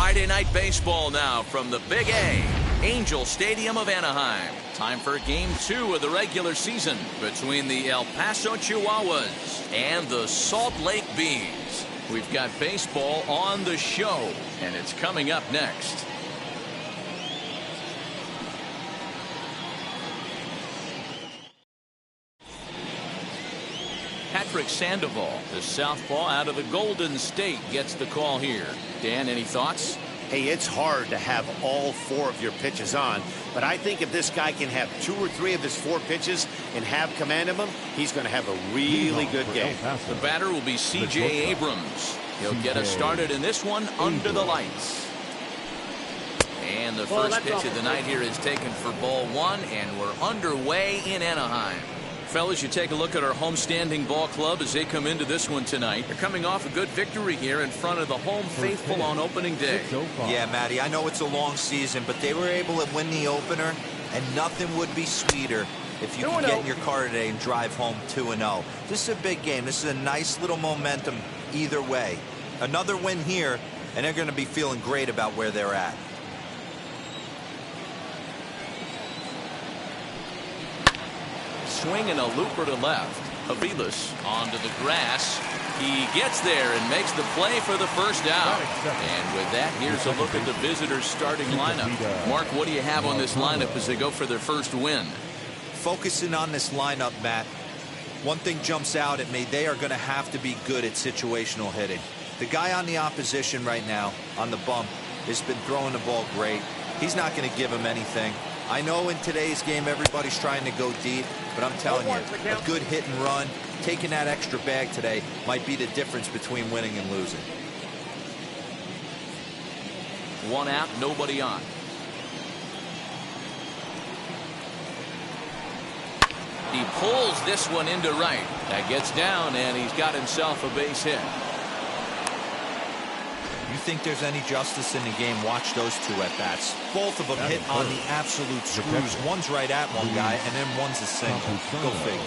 Friday Night Baseball now from the Big A, Angel Stadium of Anaheim. Time for Game 2 of the regular season between the El Paso Chihuahuas and the Salt Lake Bees. We've got baseball on the show, and it's coming up next. Patrick Sandoval, the southpaw out of the Golden State, gets the call here. Dan, any thoughts? Hey, it's hard to have all 4 of your pitches on, but I think if this guy can have 2 or 3 of his 4 pitches and have command of them, he's going to have a really good game. The batter will be C.J. Abrams. He'll get us started in this one under the lights. And the first pitch of the night here is taken for ball 1, and we're underway in Anaheim. Fellas, you take a look at our homestanding ball club as they come into this one tonight. They're coming off a good victory here in front of the home faithful on opening day. Yeah, Matty, I know it's a long season, but they were able to win the opener, and nothing would be sweeter if you could get in your car today and drive home 2-0. This is a big game. This is a nice little momentum either way. Another win here, and they're going to be feeling great about where they're at. Swing and a looper to left. Aviles onto the grass. He gets there and makes the play for the first out. And with that, here's a look at the visitors' starting lineup. Mark, what do you have on this lineup as they go for their first win? Focusing on this lineup, Matt, one thing jumps out at me. They are going to have to be good at situational hitting. The guy on the opposition right now on the bump has been throwing the ball great. He's not going to give him anything. I know in today's game everybody's trying to go deep, but I'm telling you, a good hit and run, taking that extra bag today might be the difference between winning and losing. 1 out, nobody on. He pulls this one into right. That gets down, and he's got himself a base hit. You think there's any justice in the game, watch those 2 at-bats. Both of them hit on the absolute screws. One's right at one guy, and then one's a single. Go figure.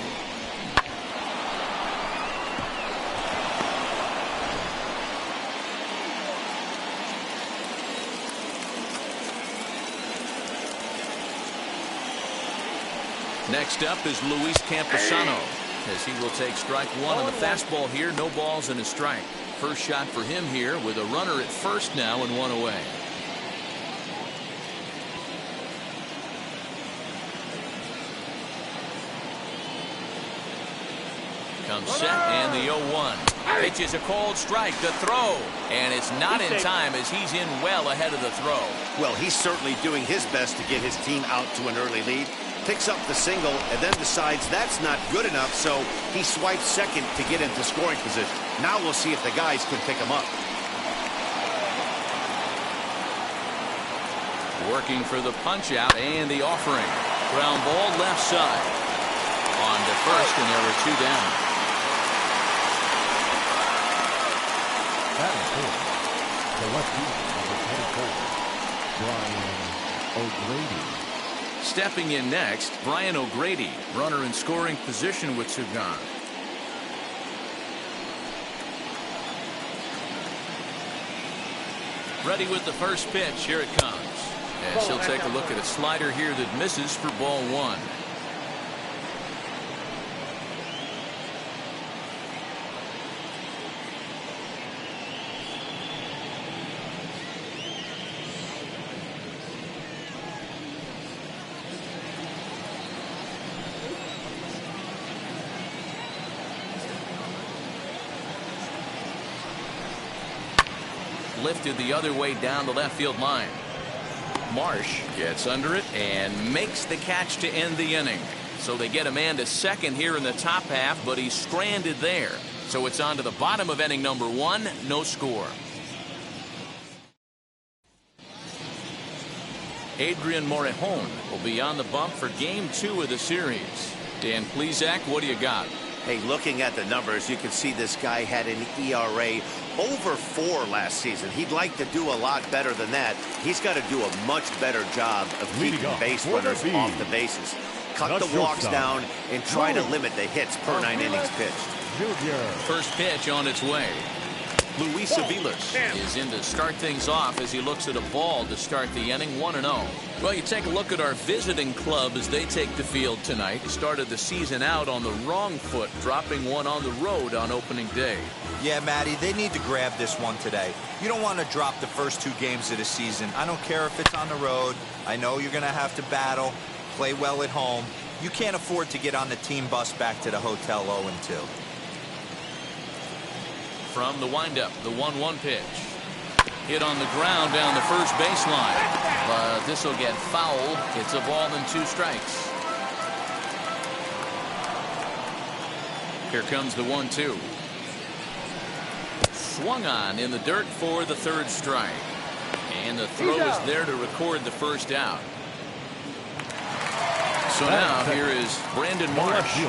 Next up is Luis Camposano, as he will take strike 1 on the fastball here. No balls and a strike. First shot for him here with a runner at first now and 1 away. Comes set and the 0-1. Pitch is a cold strike. The throw. And it's not in time as he's in well ahead of the throw. Well, he's certainly doing his best to get his team out to an early lead. Picks up the single and then decides that's not good enough, so he swipes second to get into scoring position. Now we'll see if the guys can pick him up. Working for the punch out and the offering. Ground ball left side. On to first, and there were 2 down. That is good. The left fielder, number 24, Brian O'Grady. Stepping in next, Brian O'Grady, runner in scoring position with 2 gone. Ready with the first pitch. Here it comes. And she'll take a look at a slider here that misses for ball 1. Lifted the other way down the left field line. Marsh gets under it and makes the catch to end the inning. So they get a man to second here in the top half, but he's stranded there. So it's on to the bottom of inning number 1. No score. Adrian Morejon will be on the bump for game 2 of the series. Dan Plesac, what do you got? Hey, looking at the numbers, you can see this guy had an ERA over 4 last season. He'd like to do a lot better than that. He's got to do a much better job of keeping base runners off the bases. Cut the walks down and try to limit the hits per 9 innings pitched. First pitch on its way. Luis Aviles is in to start things off as he looks at a ball to start the inning. 1-0. Well, you take a look at our visiting club as they take the field tonight. Started the season out on the wrong foot, dropping one on the road on opening day. Yeah, Matty, they need to grab this one today. You don't want to drop the first 2 games of the season. I don't care if it's on the road. I know you're going to have to battle, play well at home. You can't afford to get on the team bus back to the hotel 0-2. From the windup, the 1-1 pitch. Hit on the ground down the first baseline. But this will get foul. It's a ball and 2 strikes. Here comes the 1-2. Swung on in the dirt for the 3rd strike. And the throw is there to record the first out. So now here is Brandon Marsh.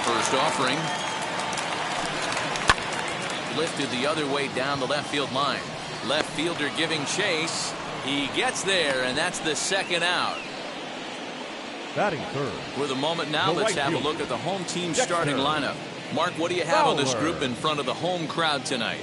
First offering. Lifted the other way down the left field line. Left fielder giving chase. He gets there, and that's the 2nd out. Batting 3rd. With a moment now, let's have a look at the home team starting lineup. Mark, what do you have on this group in front of the home crowd tonight?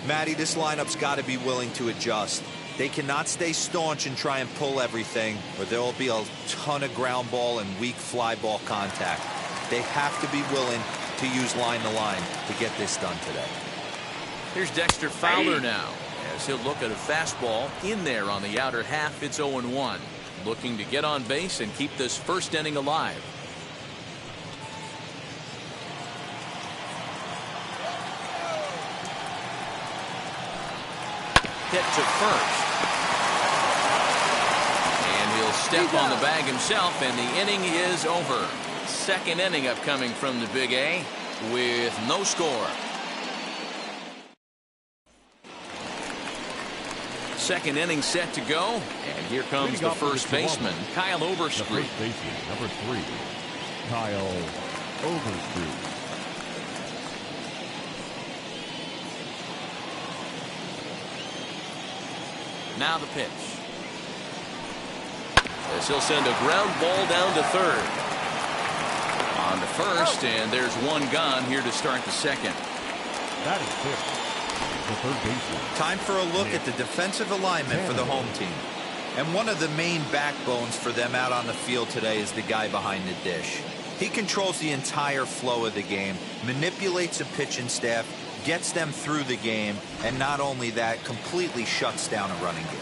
Matty, this lineup's got to be willing to adjust. They cannot stay staunch and try and pull everything, or there will be a ton of ground ball and weak fly ball contact. They have to be willing to use line to line to get this done today. Here's Dexter Fowler now, as he'll look at a fastball in there on the outer half. It's 0-1. Looking to get on base and keep this first inning alive. Hit to first. And he'll step on the bag himself, and the inning is over. 2nd inning upcoming from the Big A with no score. 2nd inning set to go, and here comes the first baseman, Kyle Overstreet. First baseman, number 3, Kyle Overstreet. Now the pitch. As he'll send a ground ball down to 3rd. On to 1st, and there's one gone here to start the 2nd. That is 5th. The 3rd baseman. Time for a look at the defensive alignment for the home team. And one of the main backbones for them out on the field today is the guy behind the dish. He controls the entire flow of the game, manipulates a pitching staff, gets them through the game, and not only that, completely shuts down a running game.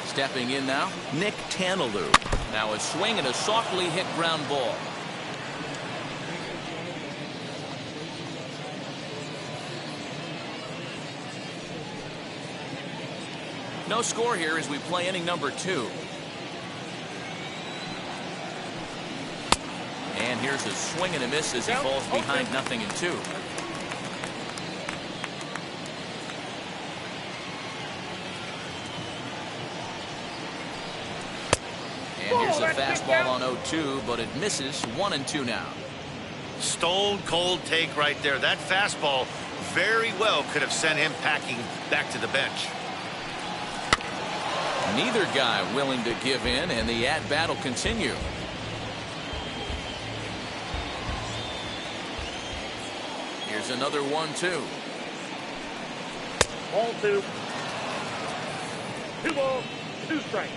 Stepping in now, Nick Tantalue. Now a swing and a softly hit ground ball. No score here as we play inning number 2. And here's a swing and a miss as he falls behind 0-2. And here's a fastball on 0-2, but it misses. 1-2 now. Stone cold take right there. That fastball very well could have sent him packing back to the bench. Neither guy willing to give in, and the at-bat will continue. Here's another 1-2. Ball 2. 2 balls, 2 strikes.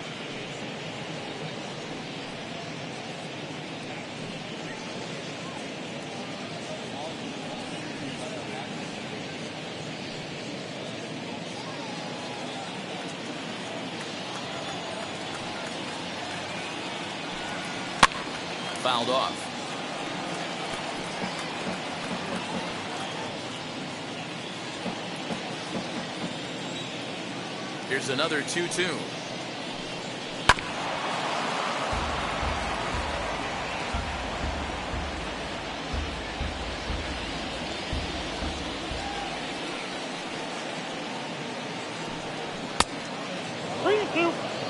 Fouled off. Here's another 2-2.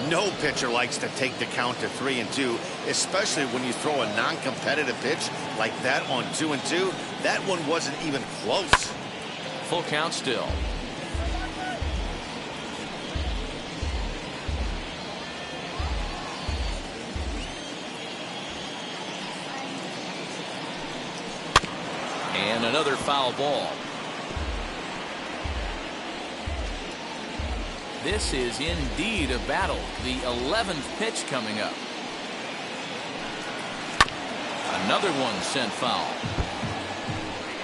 No pitcher likes to take the count to 3-2, especially when you throw a non-competitive pitch like that on 2-2. That one wasn't even close. Full count still. And another foul ball. This is indeed a battle. The 11th pitch coming up. Another one sent foul.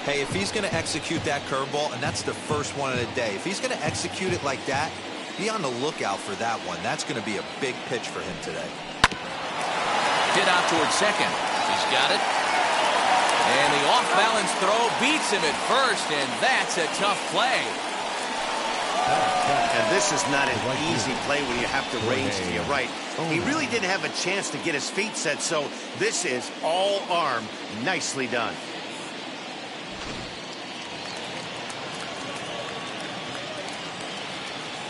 Hey, if he's going to execute that curveball, and that's the first one of the day, if he's going to execute it like that, be on the lookout for that one. That's going to be a big pitch for him today. Hit out towards second. He's got it. And the off-balance throw beats him at first, and that's a tough play. And this is not an easy play when you have to range to your right. He really didn't have a chance to get his feet set, so this is all arm. Nicely done.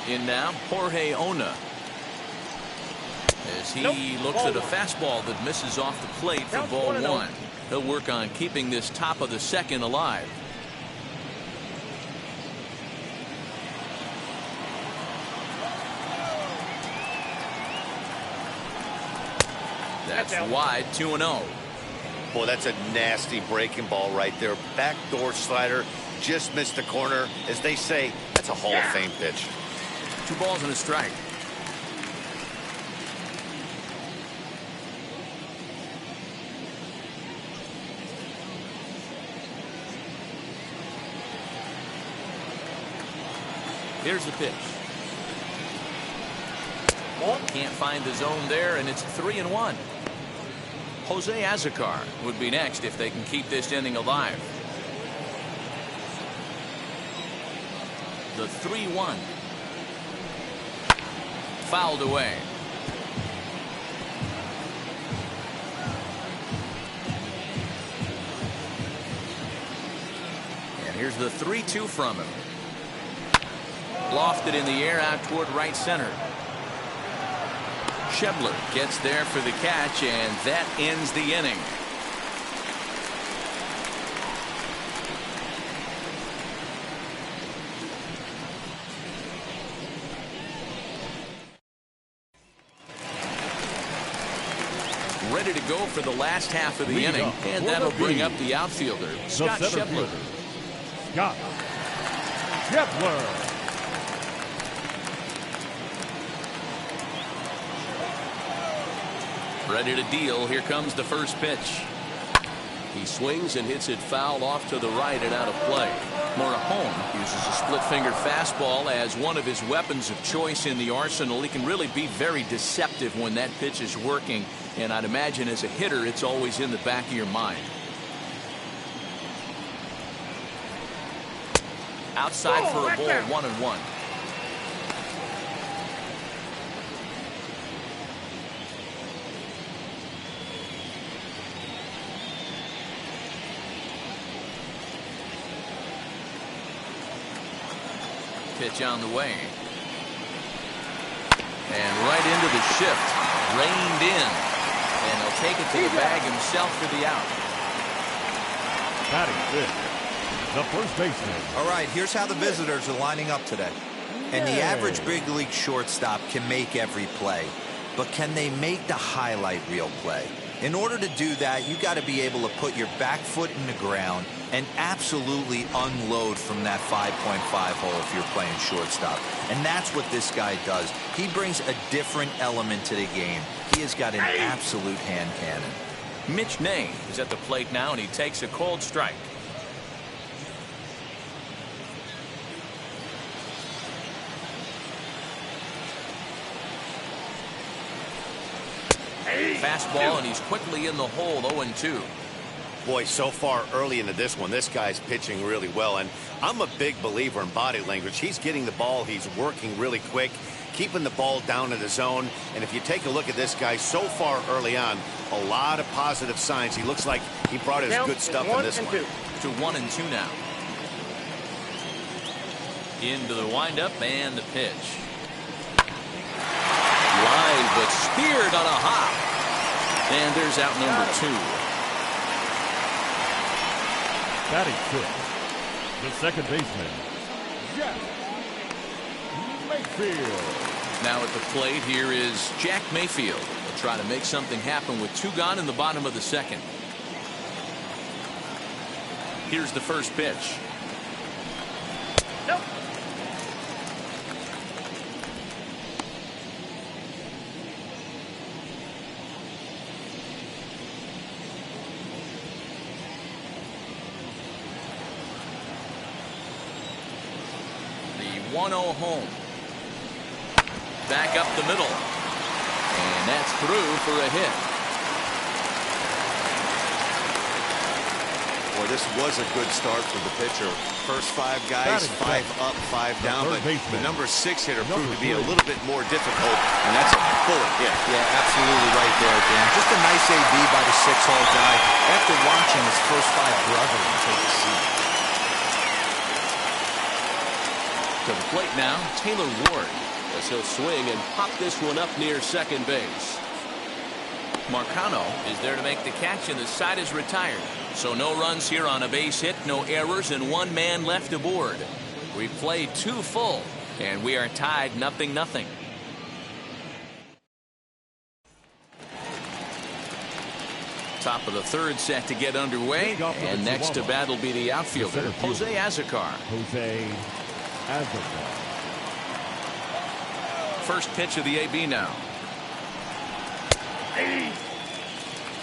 In now, Jorge Ona. As he looks at a fastball that misses off the plate for ball one. He'll work on keeping this top of the second alive. That's wide, 2-0. Boy, that's a nasty breaking ball right there. Backdoor slider, just missed the corner. As they say, that's a Hall of Fame pitch. 2 balls and a strike. Here's the pitch. Can't find the zone there, and it's 3-1. Jose Azocar would be next if they can keep this inning alive. The 3-1. Fouled away. And here's the 3-2 from him. Lofted in the air out toward right center. Schebler gets there for the catch, and that ends the inning. Ready to go for the last half of the inning, and that'll bring up the outfielder, Scott Schebler. Scott Schebler. Ready to deal. Here comes the first pitch. He swings and hits it foul off to the right and out of play. Morajón uses a split finger fastball as one of his weapons of choice in the arsenal. He can really be very deceptive when that pitch is working, and I'd imagine as a hitter it's always in the back of your mind. Outside for a ball, 1-1. Pitch on the way. And right into the shift. Reined in. And he'll take it to the bag himself for the out. Batting fifth, the first baseman. All right, here's how the visitors are lining up today. And the average big league shortstop can make every play. But can they make the highlight reel play? In order to do that, you got to be able to put your back foot in the ground and absolutely unload from that 5.5 hole if you're playing shortstop. And that's what this guy does. He brings a different element to the game. He has got an absolute hand cannon. Mitch Ney is at the plate now, and he takes a cold strike. Fastball, and he's quickly in the hole, 0-2. Boy, so far early into this one, this guy's pitching really well, and I'm a big believer in body language. He's getting the ball, he's working really quick, keeping the ball down in the zone, and if you take a look at this guy so far early on, a lot of positive signs. He looks like he brought his good stuff in this one. To 1-2 now. Into the windup and the pitch. Line, but speared on a hop. And there's out number 2. Batting fifth, the second baseman, Jack Mayfield. Now at the plate, here is Jack Mayfield. He'll try to make something happen with 2 gone in the bottom of the second. Here's the first pitch. Nope. The 1-0 home. Back up the middle. And that's through for a hit. Boy, this was a good start for the pitcher. First 5 guys, 5 up, 5 down, but the number 6 hitter proved to be a little bit more difficult, and that's a bullet hit. Yeah, absolutely right there, Dan. Just a nice AB by the 6-hole guy after watching his first 5 brethren take a seat. To the plate now, Taylor Ward, as he'll swing and pop this one up near second base. Marcano is there to make the catch, and the side is retired. So no runs here on a base hit, no errors, and 1 man left aboard. We played 2 full, and we are tied 0-0. Top of the 3rd set to get underway, and next to bat will be the outfielder, Jose Azocar. First pitch of the AB now.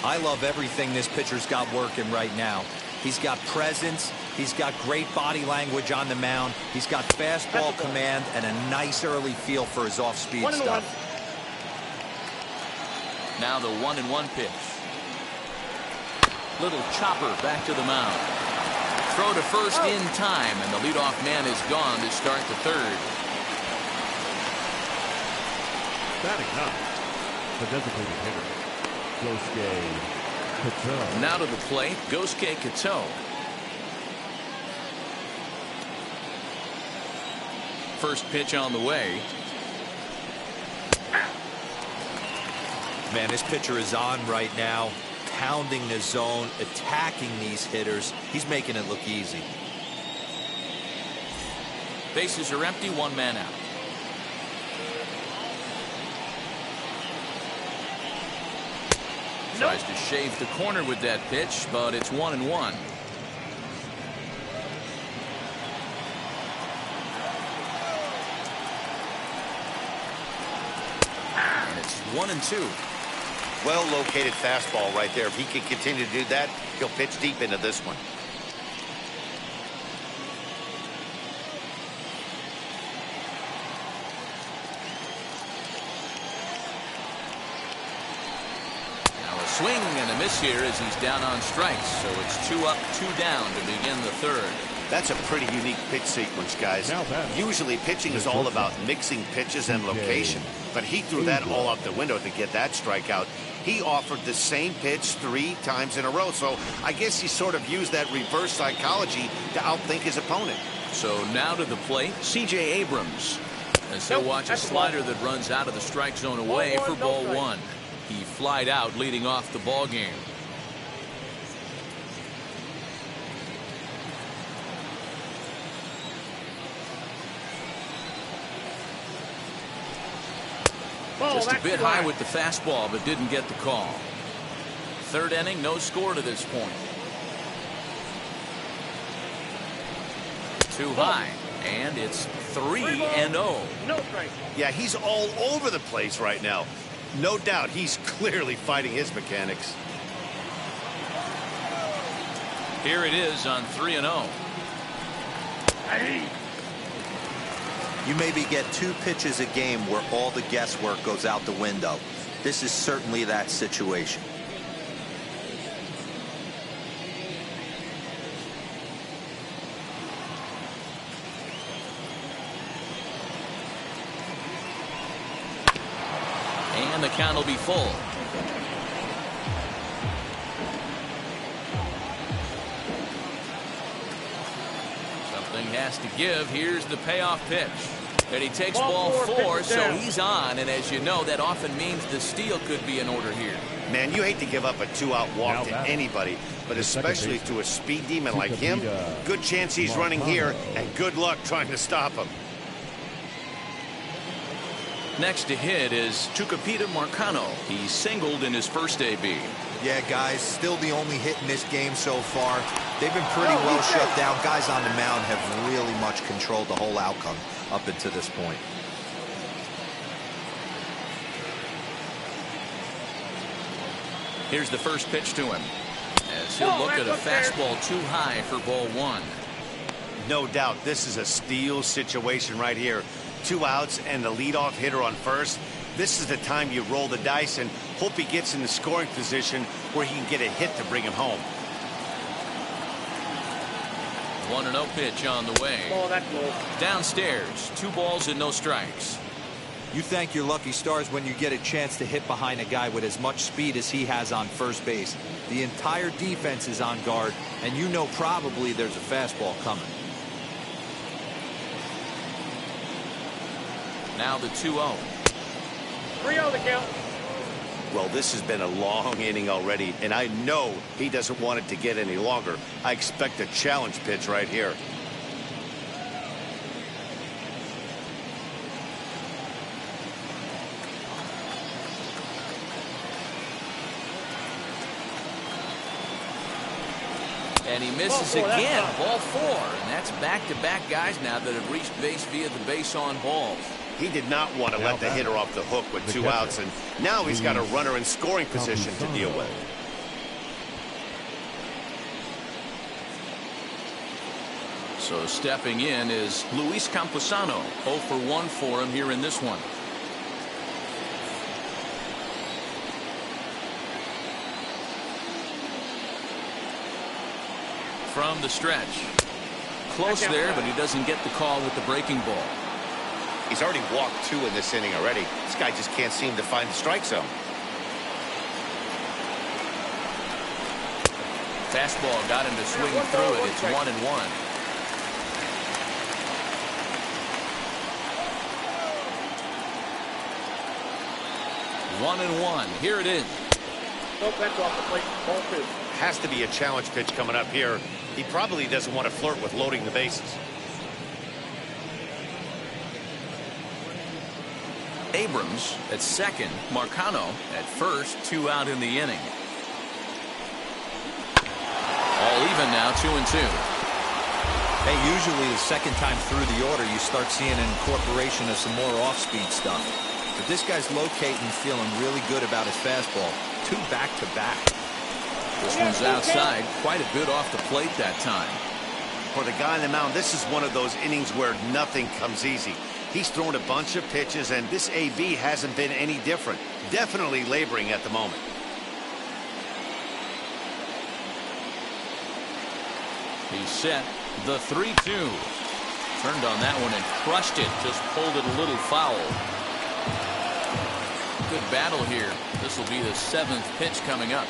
I love everything this pitcher's got working right now. He's got presence. He's got great body language on the mound. He's got fastball command and a nice early feel for his off-speed stuff. Now the 1-1 pitch. Little chopper back to the mound. Throw to first in time, and the leadoff man is gone to start the 3rd. Batting up, the designated hitter, Kato. Now to the plate, Gosuke Kato. First pitch on the way. Man, this pitcher is on right now, pounding the zone, attacking these hitters. He's making it look easy. Bases are empty, 1 man out. Tries to shave the corner with that pitch, but it's 1-1. And it's 1-2. Well located fastball right there. If he can continue to do that, he'll pitch deep into this one. Swing and a miss here as he's down on strikes, so it's 2 up, 2 down to begin the 3rd. That's a pretty unique pitch sequence, guys. Usually pitching is all about mixing pitches and location, but he threw that all out the window to get that strikeout. He offered the same pitch 3 times in a row, so I guess he sort of used that reverse psychology to outthink his opponent. So now to the plate, C.J. Abrams, as he'll watch a slider that runs out of the strike zone away for ball 1. He flied out leading off the ball game. Just a bit high with the fastball, but didn't get the call. 3rd inning, no score to this point. Too high, and it's 3-0. Yeah, he's all over the place right now. No doubt he's clearly fighting his mechanics. Here it is on 3-0. You maybe get 2 pitches a game where all the guesswork goes out the window. This is certainly that situation. And the count will be full. Something has to give. Here's the payoff pitch. And he takes ball 4, so he's on. And as you know, that often means the steal could be in order here. Man, you hate to give up a 2-out walk to anybody, but especially to a speed demon like him. Good chance he's running here, and good luck trying to stop him. Next to hit is Tucupita Marcano. He singled in his first AB. Yeah, guys, still the only hit in this game so far. They've been pretty well shut down. Guys on the mound have really much controlled the whole outcome up until this point. Here's the first pitch to him, as he'll look at a fastball too high for ball one. No doubt, this is a steal situation right here. 2 outs and the leadoff hitter on first. This is the time you roll the dice and hope he gets in the scoring position where he can get a hit to bring him home. 1-0 pitch on the way. Downstairs, 2 balls and no strikes. You thank your lucky stars when you get a chance to hit behind a guy with as much speed as he has on first base. The entire defense is on guard, and you know probably there's a fastball coming. Now the 2-0. 3-0 the count. Well, this has been a long inning already, and I know he doesn't want it to get any longer. I expect a challenge pitch right here. And he misses again. Ball 4. And that's back-to-back guys now that have reached base via the base on balls. He did not want to let the hitter off the hook with 2 outs, and now he's got a runner in scoring position to deal with. So stepping in is Luis Camposano. 0 for 1 for him here in this one. From the stretch. Close there, but he doesn't get the call with the breaking ball. He's already walked 2 in this inning already. This guy just can't seem to find the strike zone. Fastball got him to swing through it. It's 1-1. One and one. Here it is. Nope, that's off the plate. Ball 2. Has to be a challenge pitch coming up here. He probably doesn't want to flirt with loading the bases. Abrams at second. Marcano at first. 2 out in the inning. All even now. 2-2. Hey, usually the second time through the order you start seeing an incorporation of some more off-speed stuff. But this guy's locating, feeling really good about his fastball. 2 back-to-back. This one's outside. Quite a bit off the plate that time. For the guy on the mound, this is one of those innings where nothing comes easy. He's thrown a bunch of pitches, and this AB hasn't been any different. Definitely laboring at the moment. He's set. The 3-2. Turned on that one and crushed it. Just pulled it a little foul. Good battle here. This will be the 7th pitch coming up.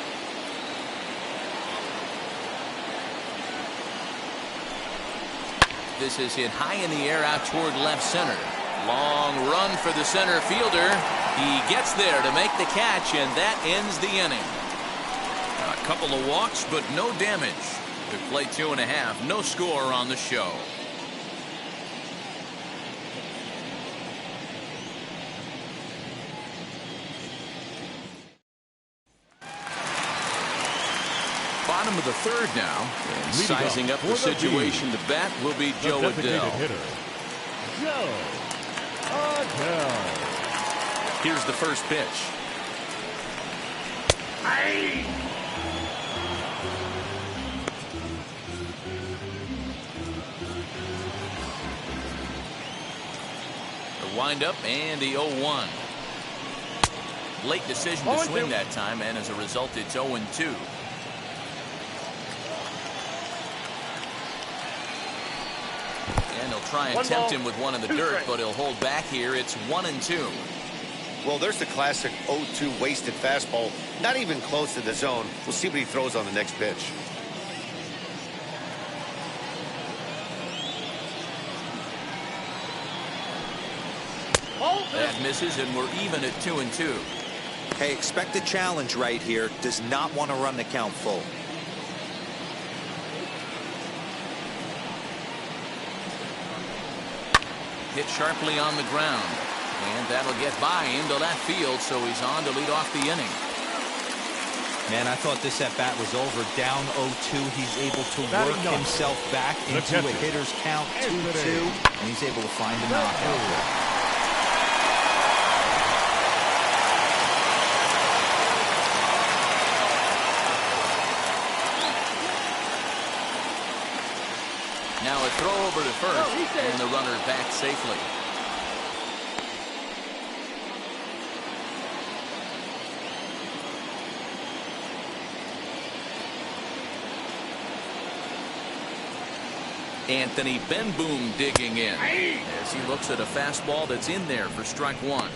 This is hit high in the air out toward left center. Long run for the center fielder. He gets there to make the catch, and that ends the inning. A couple of walks, but no damage. We play 2.5. No score on the show. Bottom of the 3rd now. And sizing up the situation to bat will be Joe Adell. Joe Adell. Here's the first pitch. The windup and the 0-1. Late decision to swing that time, and as a result, it's 0-2. And they'll try and tempt him with one in the dirt, but he'll hold back here. It's 1-2. Well, there's the classic 0-2 wasted fastball. Not even close to the zone. We'll see what he throws on the next pitch. That misses, and we're even at 2-2. Hey, expect a challenge right here. Does not want to run the count full. Hit sharply on the ground. And that'll get by into left field, so he's on to lead off the inning. Man, I thought this at-bat was over. Down 0-2, he's able to work himself back into a hitter's count 2-2, and he's able to find a knockout. Now a throw over to first, and the runner back safely. Anthony Benboom digging in as he looks at a fastball that's in there for strike one.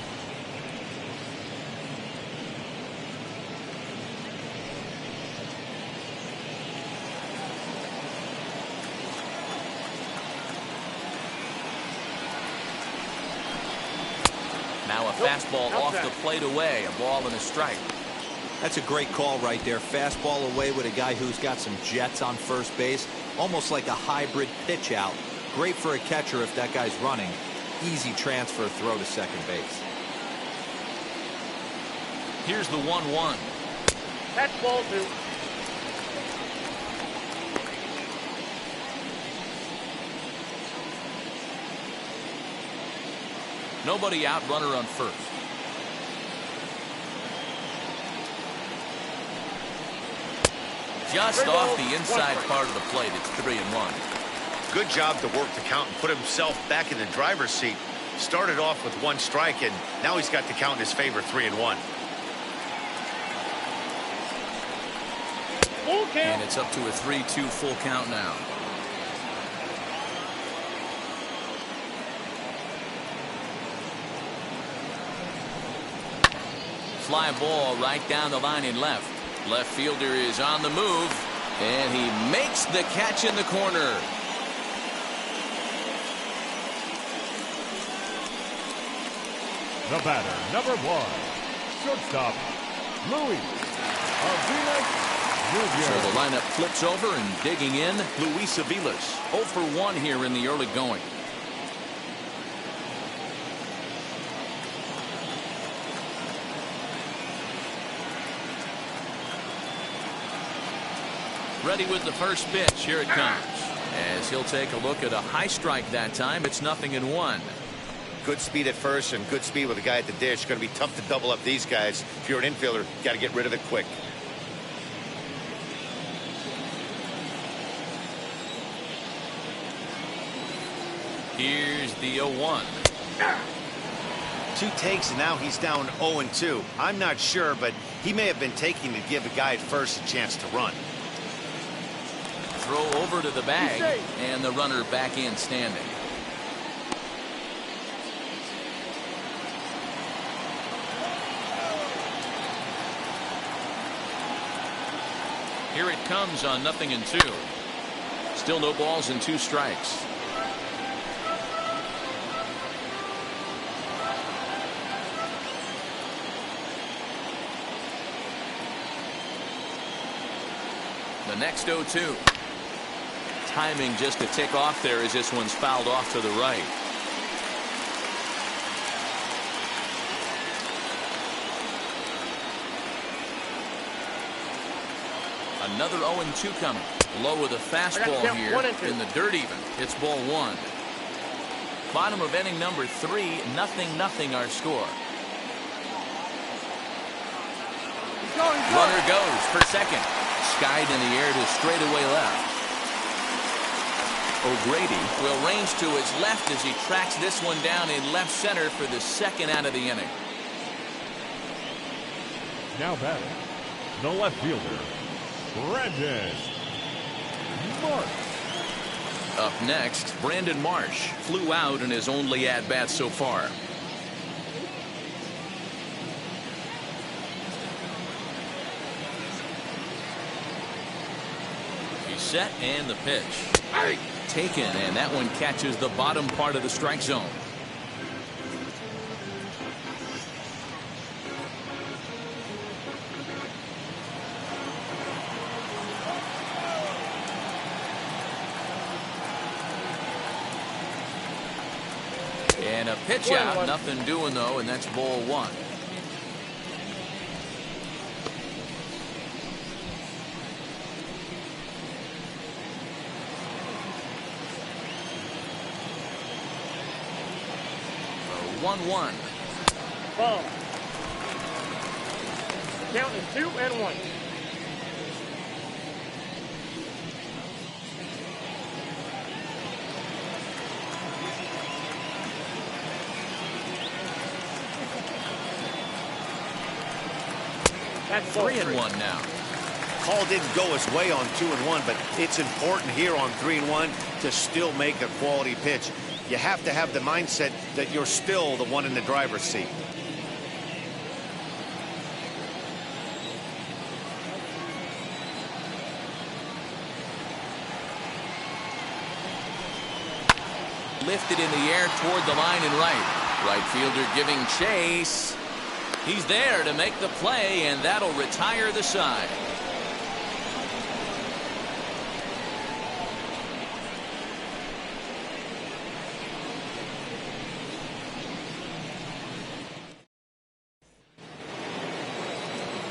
Now a fastball off the plate away, a ball and a strike. That's a great call right there. Fastball away with a guy who's got some jets on first base. Almost like a hybrid pitch out. Great for a catcher if that guy's running. Easy transfer throw to second base. Here's the 1-1. That's ball 2. Nobody out, runner on first. Just off the inside part of the plate. It's 3-1. Good job to work the count and put himself back in the driver's seat. Started off with 1 strike, and now he's got the count in his favor, 3-1. Full count. And it's up to a 3-2 full count now. Fly ball right down the line in left. Left fielder is on the move, and he makes the catch in the corner. The batter, number 1, shortstop, Luis Aviles So Jr. the lineup flips over, and digging in, Luis Aviles. 0 for 1 here in the early going. Ready with the first pitch. Here it comes. As he'll take a look at a high strike that time. It's 0-1. Good speed at first and good speed with the guy at the dish. Going to be tough to double up these guys. If you're an infielder, got to get rid of it quick. Here's the 0-1. 2 takes, and now he's down 0-2. I'm not sure, but he may have been taking to give the guy at first a chance to run. Throw over to the bag, and the runner back in standing. Here it comes on 0-2. Still no balls and 2 strikes. The next 0-2. Timing just to tick off there as this one's fouled off to the right. Another 0-2 coming. Low with a fastball here in the dirt even. It's ball 1. Bottom of inning number 3, 0-0 our score. Runner goes for second. Skied in the air to straightaway left. O'Grady will range to his left as he tracks this one down in left center for the second out of the inning. Now batting, the left fielder, Brandon Marsh. Up next, Brandon Marsh flew out in his only at-bat so far. He's set, and the pitch. Taken, and that one catches the bottom part of the strike zone. And a pitch out, nothing doing though, and that's ball 1. 1-1. Ball. Count is 2-1. That's 3-1 now. Call didn't go his way on 2-1, but it's important here on 3-1 to still make a quality pitch. You have to have the mindset that you're still the one in the driver's seat. Lifted in the air toward the line and right. Right fielder giving chase. He's there to make the play, and that'll retire the side.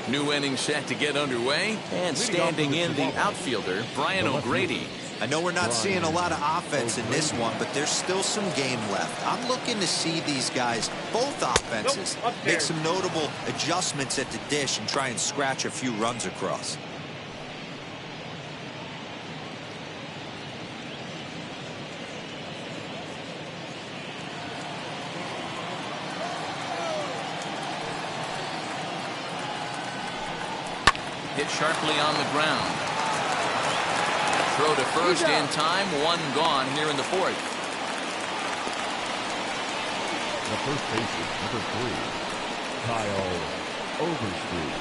New inning set to get underway, and standing in the outfielder, Brian O'Grady. I know we're not seeing a lot of offense in this one, but there's still some game left. I'm looking to see these guys, both offenses, make some notable adjustments at the dish and try and scratch a few runs across. Hit sharply on the ground. Throw to first in time. One gone here in the fourth. The first baseman, number 3, Kyle Overstreet.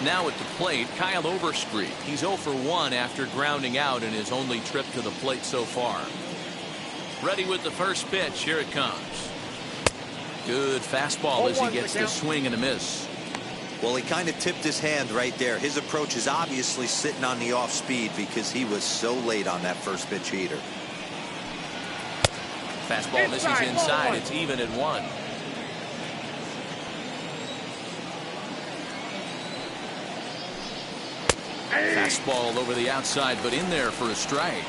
Now at the plate, Kyle Overstreet. He's 0 for 1 after grounding out in his only trip to the plate so far. Ready with the first pitch. Here it comes. Good fastball as he gets the swing and a miss. Well, he kind of tipped his hand right there. His approach is obviously sitting on the off speed because he was so late on that first pitch heater. Fastball misses inside. It's even at 1. Fastball over the outside, but in there for a strike.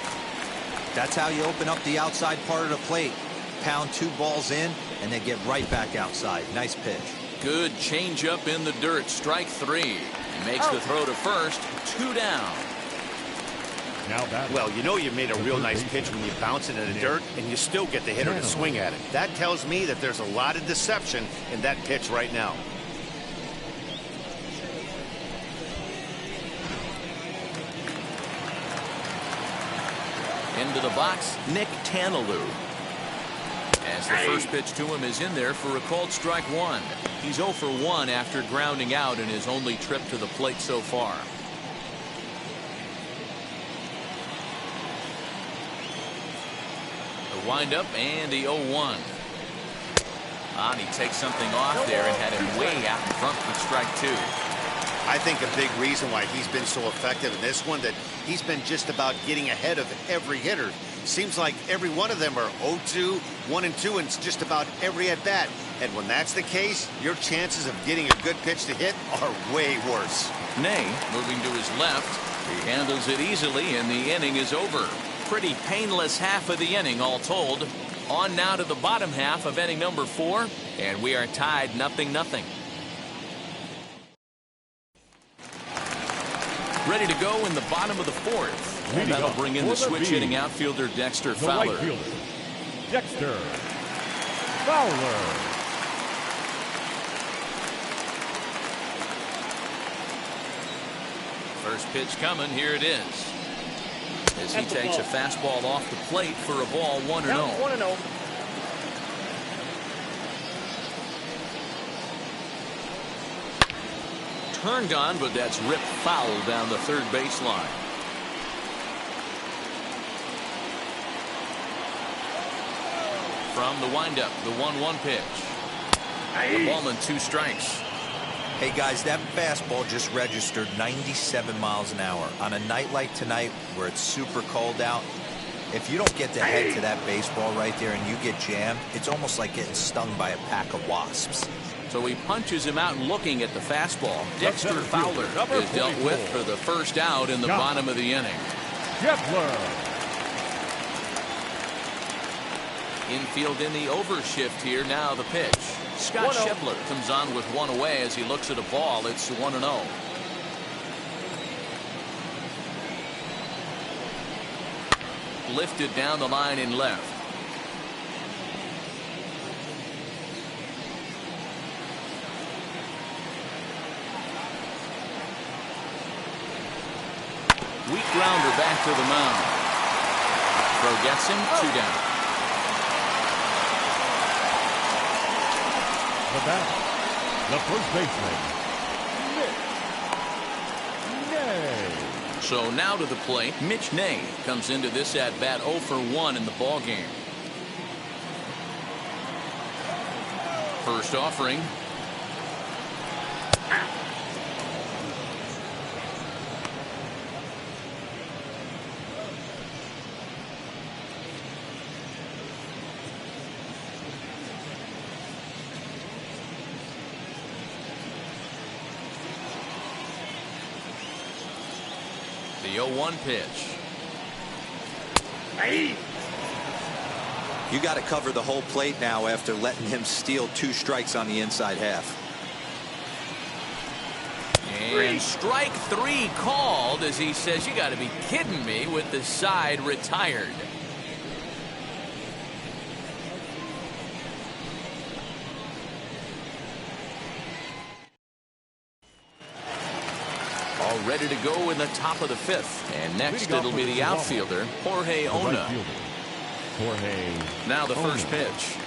That's how you open up the outside part of the plate. Pound 2 balls in and then get right back outside. Nice pitch. Good changeup in the dirt. Strike 3. He makes the throw to first. 2 down. Now that. Well, you know you made a real nice pitch when you bounce it in the dirt and you still get the hitter to swing at it. That tells me that there's a lot of deception in that pitch right now. Into the box, Nick Tantalue. As the first pitch to him is in there for a called strike 1. He's 0 for 1 after grounding out in his only trip to the plate so far. The windup and the 0-1. And he takes something off there and had him way out in front with strike 2. I think a big reason why he's been so effective in this one that he's been just about getting ahead of every hitter. Seems like every one of them are 0-2, 1-2, and it's just about every at bat. And when that's the case, your chances of getting a good pitch to hit are way worse. Nay, moving to his left, he handles it easily, and the inning is over. Pretty painless half of the inning, all told. On now to the bottom half of inning number 4, and we are tied 0-0. Ready to go in the bottom of the 4th. And that'll bring in the switch hitting outfielder Dexter Fowler. Right fielder, Dexter Fowler. First pitch coming. Here it is. As he takes a fastball off the plate for a ball 1-0. 1-0. Turned on, but that's ripped foul down the third baseline. From the windup, the 1-1 pitch. The ballman 2 strikes. Hey guys, that fastball just registered 97 miles an hour. On a night like tonight where it's super cold out, if you don't get the head to that baseball right there and you get jammed, it's almost like getting stung by a pack of wasps. So he punches him out looking at the fastball. Dexter Fowler is dealt with for the first out in the bottom of the inning. Infield in the overshift here. Now the pitch. Scott Schebler comes on with one away as he looks at a ball. It's 1-0. Lifted down the line in left. Weak grounder back to the mound. Throw gets him, 2 down. The bat, the first baseman, Nay. So now to the plate, Mitch Nay comes into this at bat 0 for 1 in the ball game. First offering. The 0-1 pitch. You got to cover the whole plate now after letting him steal 2 strikes on the inside half. And strike 3 called as he says, you got to be kidding me, with the side retired. All ready to go in the top of the 5th. And next it'll be the outfielder, Jorge Ona. Now the first pitch.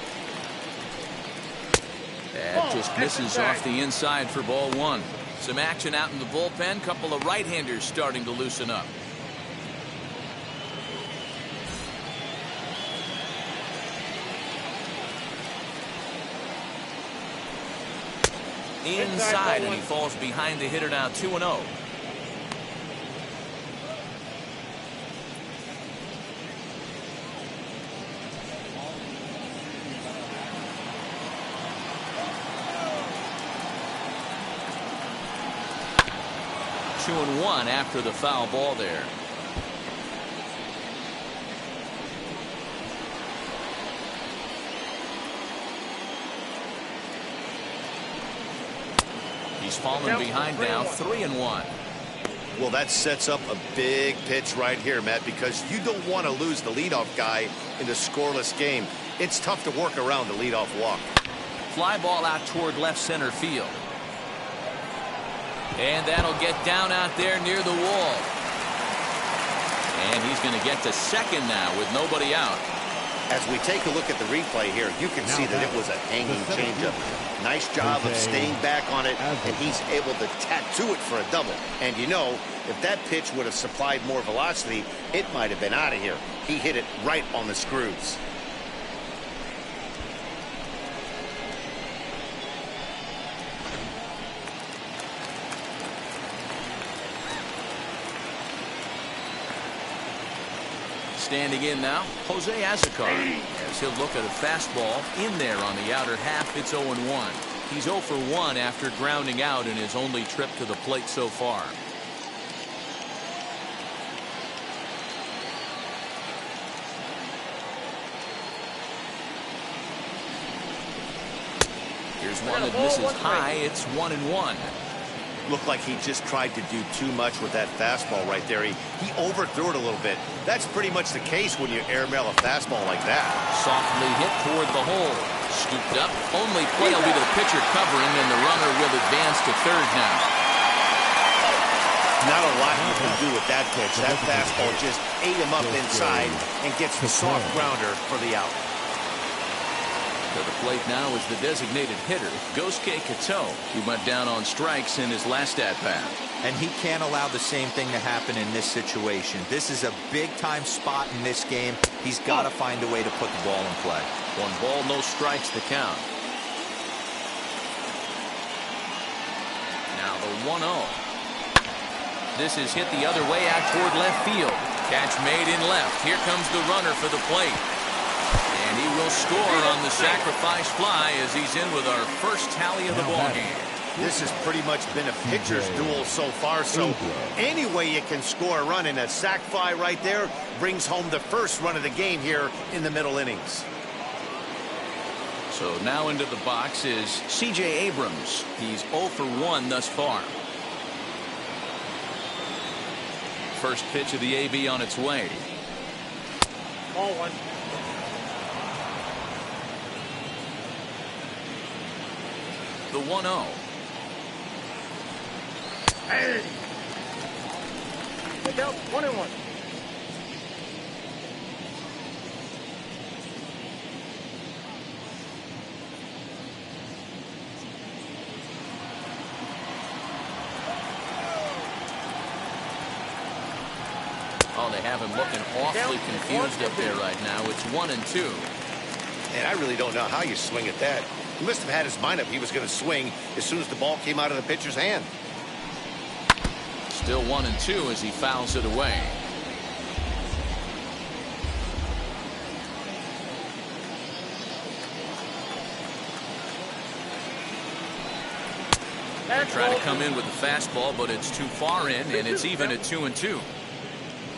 That just misses off the inside for ball 1. Some action out in the bullpen. Couple of right-handers starting to loosen up. Inside, and he falls behind the hitter now, 2-0. Two and 1 after the foul ball there. He's fallen behind now, 3-1. Well, that sets up a big pitch right here, Matt, because you don't want to lose the leadoff guy in a scoreless game. It's tough to work around the leadoff walk. Fly ball out toward left center field. And that'll get down out there near the wall. And he's going to get to second now with nobody out. As we take a look at the replay here, you can see that it was a hanging changeup. Nice job of staying back on it, and he's able to tattoo it for a double. And you know, if that pitch would have supplied more velocity, it might have been out of here. He hit it right on the screws. Standing in now, Jose Azocar, as he'll look at a fastball in there on the outer half. It's 0-1. He's 0 for 1 after grounding out in his only trip to the plate so far. Here's one that misses high. It's 1-1. Looked like he just tried to do too much with that fastball right there. He overthrew it a little bit. That's pretty much the case when you airmail a fastball like that. Softly hit toward the hole. Scooped up. Only play will be the pitcher covering, and the runner will advance to third now. Not a lot you can do with that pitch. That fastball just ate him up inside and gets the soft grounder for the out. To the plate now is the designated hitter, Gosuke Kato, who went down on strikes in his last at-bat. And he can't allow the same thing to happen in this situation. This is a big-time spot in this game. He's got to find a way to put the ball in play. 1 ball, no strikes to count. Now the 1-0. This is hit the other way out toward left field. Catch made in left. Here comes the runner for the plate. And he will score on the sacrifice fly as he's in with our first tally of the ball game. This has pretty much been a pitcher's duel so far, so any way you can score a run, in a sac fly right there brings home the first run of the game here in the middle innings. So now into the box is C.J. Abrams. He's 0 for 1 thus far. First pitch of the AB on its way. Ball 1. The 1-0. Hey. Look out, 1-1. Oh, they have him looking awfully confused up there right now. It's 1-2. And I really don't know how you swing at that. He must have had his mind up he was going to swing as soon as the ball came out of the pitcher's hand. Still 1-2 as he fouls it away. They try to come in with the fastball, but it's too far in, and it's even at 2-2.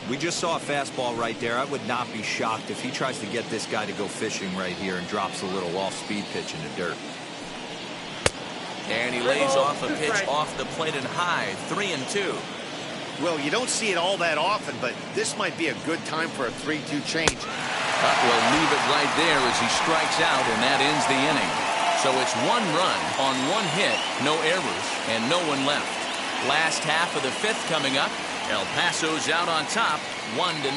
We just saw a fastball right there. I would not be shocked if he tries to get this guy to go fishing right here and drops a little off-speed pitch in the dirt. And he lays off a pitch off the plate and high. 3-2. Well, you don't see it all that often, but this might be a good time for a 3-2 change. We'll leave it right there as he strikes out, and that ends the inning. So it's 1 run on 1 hit, no errors, and no one left. Last half of the 5th coming up. El Paso's out on top, 1-0.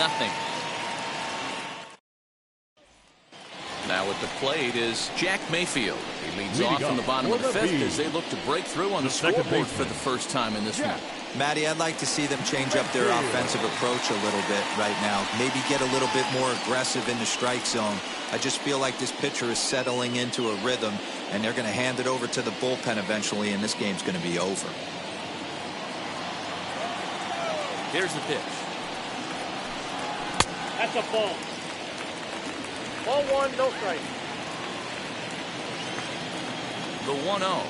Now at the plate is Jack Mayfield. He leads off in the bottom of the 5th as they look to break through on the scoreboard for the first time in this one. Matty, I'd like to see them change up their offensive approach a little bit right now. Maybe get a little bit more aggressive in the strike zone. I just feel like this pitcher is settling into a rhythm, and they're going to hand it over to the bullpen eventually, and this game's going to be over. Here's the pitch. That's a ball. Ball 1, no strike. The 1-0.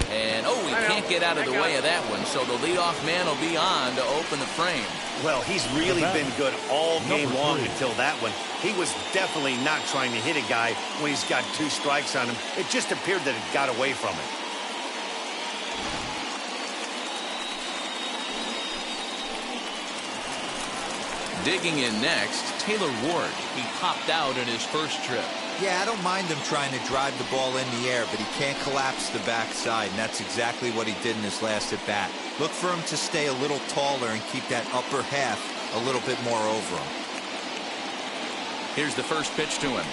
And, oh, he can't get out of the way of that one, so the leadoff man will be on to open the frame. Well, he's really been good all game long until that one. He was definitely not trying to hit a guy when he's got 2 strikes on him. It just appeared that it got away from him. Digging in next, Taylor Ward. He popped out in his first trip. Yeah, I don't mind him trying to drive the ball in the air, but he can't collapse the backside, and that's exactly what he did in his last at-bat. Look for him to stay a little taller and keep that upper half a little bit more over him. Here's the first pitch to him.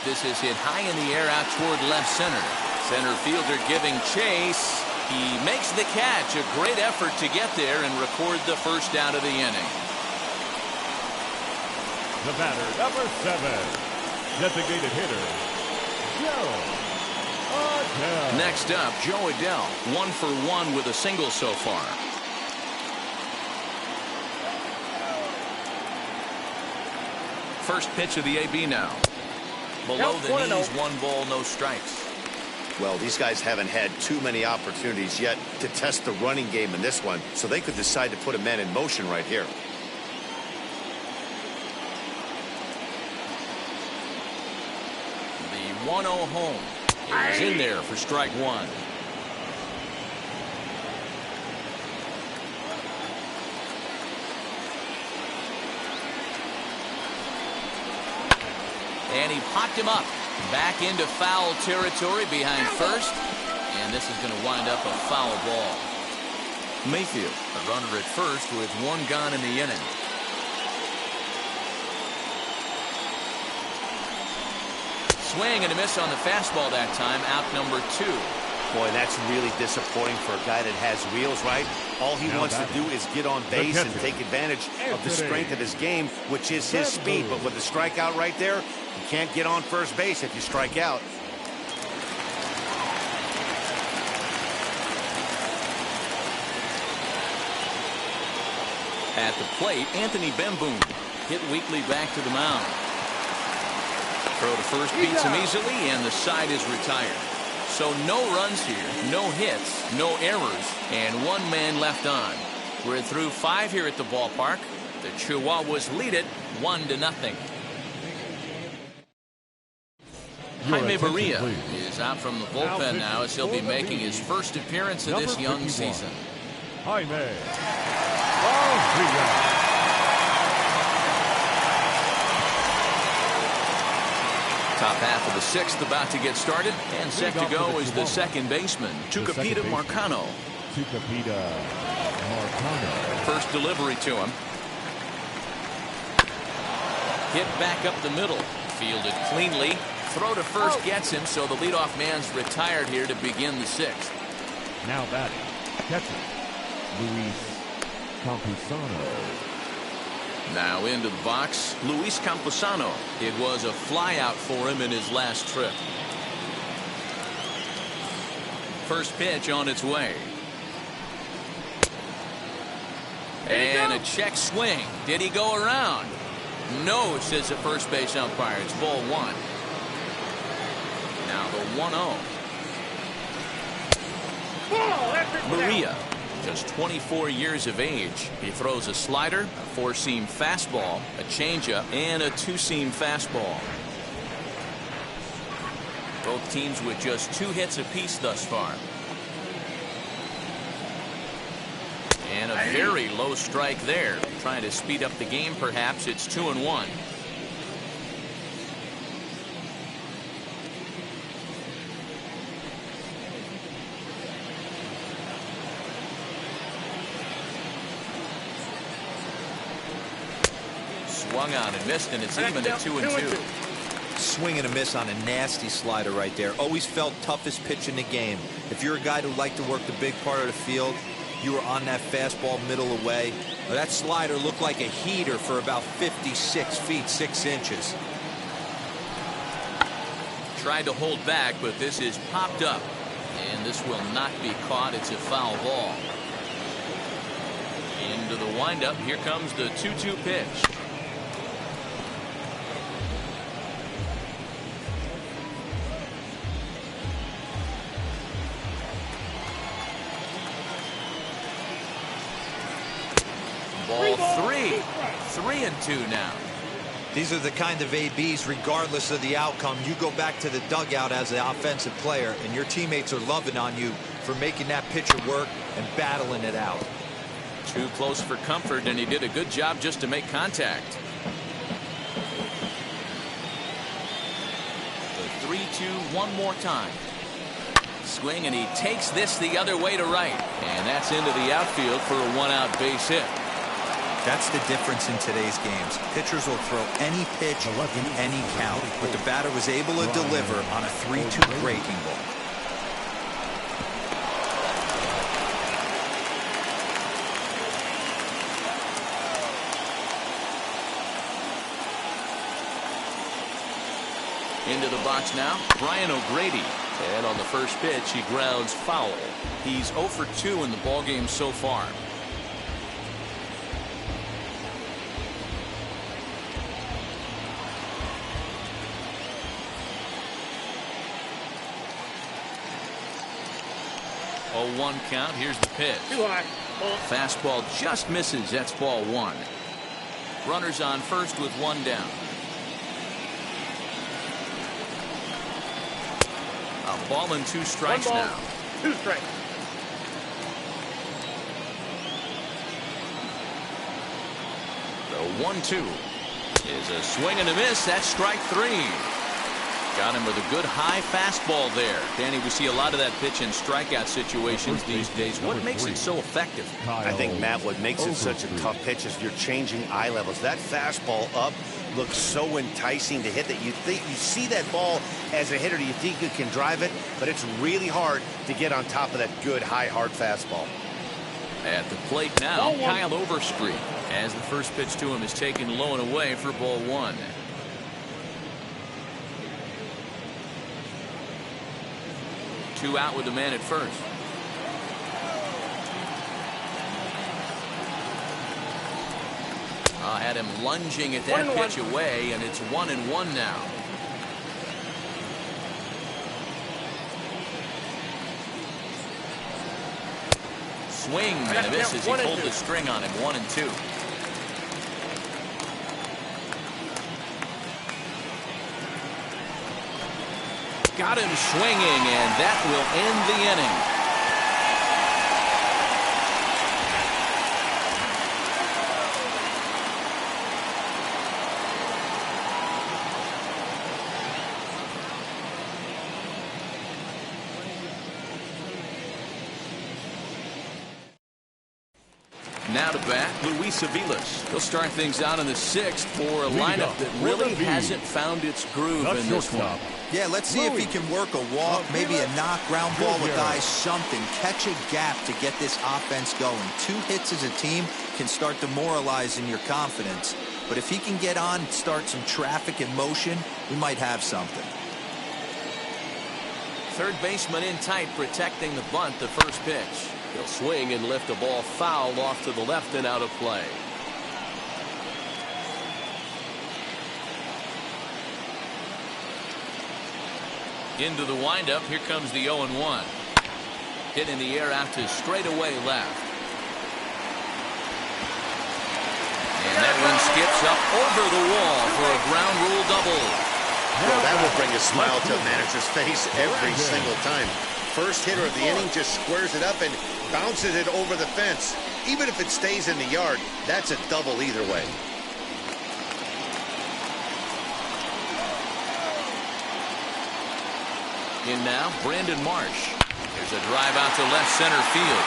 This is hit high in the air out toward left center. Center fielder giving chase. He makes the catch. A great effort to get there and record the first out of the inning. The batter, number 7. Designated hitter, Joe Adell. Next up, Joe Adell, 1 for 1 with a single so far. First pitch of the AB now. Below the knees, 1 ball, no strikes. Well, these guys haven't had too many opportunities yet to test the running game in this one, so they could decide to put a man in motion right here. The 1-0 home is in there for strike 1. And he popped him up back into foul territory behind first, and this is going to wind up a foul ball. Mayfield, a runner at first with 1 gone in the inning. Swing and a miss on the fastball that time, out number 2. Boy, that's really disappointing for a guy that has wheels, right? All he wants to do is get on base and take advantage of the strength of his game, which is his speed. But with the strikeout right there, you can't get on first base if you strike out. At the plate, Anthony Bemboom hit weakly back to the mound. Throw to first beats him easily, and the side is retired. So no runs here, no hits, no errors, and 1 man left on. We're through 5 here at the ballpark. The Chihuahuas lead it 1-0. Jaime Barria is out from the bullpen now as he'll be making his first appearance of this young season. Jaime Barria. Top half of the 6th about to get started, and set to go is the second baseman, Tucupita Marcano. Tucupita Marcano. First delivery to him. Hit back up the middle. Fielded cleanly. Throw to first gets him, so the leadoff man's retired here to begin the 6th. Now batting, catcher, Luis Camposano. Now into the box, Luis Camposano. It was a flyout for him in his last trip. First pitch on its way. And a check swing. Did he go around? No, says the first base umpire. It's ball 1. Now the 1-0. Maria, just 24 years of age. He throws a slider, a 4-seam fastball, a changeup, and a 2-seam fastball. Both teams with just 2 hits apiece thus far. And a very low strike there. Trying to speed up the game, perhaps. It's 2-1. Swung on and missed, and it's even at 2-2. Swing and a miss on a nasty slider right there. Always felt toughest pitch in the game. If you're a guy who liked to work the big part of the field, you were on that fastball middle away. That slider looked like a heater for about 56 feet 6 inches. Tried to hold back, but this is popped up, and this will not be caught. It's a foul ball. Into the windup. Here comes the 2-2 pitch. Ball 3. 3-2 now. These are the kind of ABs, regardless of the outcome. You go back to the dugout as the offensive player, and your teammates are loving on you for making that pitcher work and battling it out. Too close for comfort, and he did a good job just to make contact. The 3-2 one more time. Swing, and he takes this the other way to right. And that's into the outfield for a 1-out base hit. That's the difference in today's games. Pitchers will throw any pitch in any count, but the batter was able to deliver on a 3-2 breaking ball. Into the box now, Brian O'Grady. And on the first pitch, he grounds foul. He's 0 for 2 in the ballgame so far. Oh, 1 count. Here's the pitch. Too high. Fastball just misses. That's ball 1. Runners on first with 1 down. A ball and 2 strikes 1 ball, now. 2 strikes. The 1-2 is a swing and a miss. That's strike 3. Got him with a good high fastball there. Danny, we see a lot of that pitch in strikeout situations these days. What makes it so effective? I think, Matt, what makes it such a tough pitch is you're changing eye levels. That fastball up looks so enticing to hit that you see that ball as a hitter, you think you can drive it, but it's really hard to get on top of that good high hard fastball. At the plate now, Kyle Overstreet, as the first pitch to him is taken low and away for ball 1. Two out with the man at first. Had him lunging at that pitch away, and it's 1-1 now. Swing and a miss as he pulled the string on him. 1-2. Got him swinging, and that will end the inning. Now to bat, Luis Aviles. He'll start things out in the 6th for a lineup that really hasn't found its groove in this one. Yeah, let's see if he can work a walk, maybe a knock, ground ball with eyes, something. Catch a gap to get this offense going. 2 hits as a team can start demoralizing your confidence. But if he can get on, start some traffic in motion, we might have something. Third baseman in tight, protecting the bunt, the first pitch. He'll swing and lift the ball foul off to the left and out of play. Into the windup, here comes the 0-1. Hit in the air out to straightaway left. And that one skips up over the wall for a ground rule double. Well, that will bring a smile to a manager's face every single time. First hitter of the inning just squares it up and bounces it over the fence. Even if it stays in the yard, that's a double either way. In now, Brandon Marsh. There's a drive out to left center field.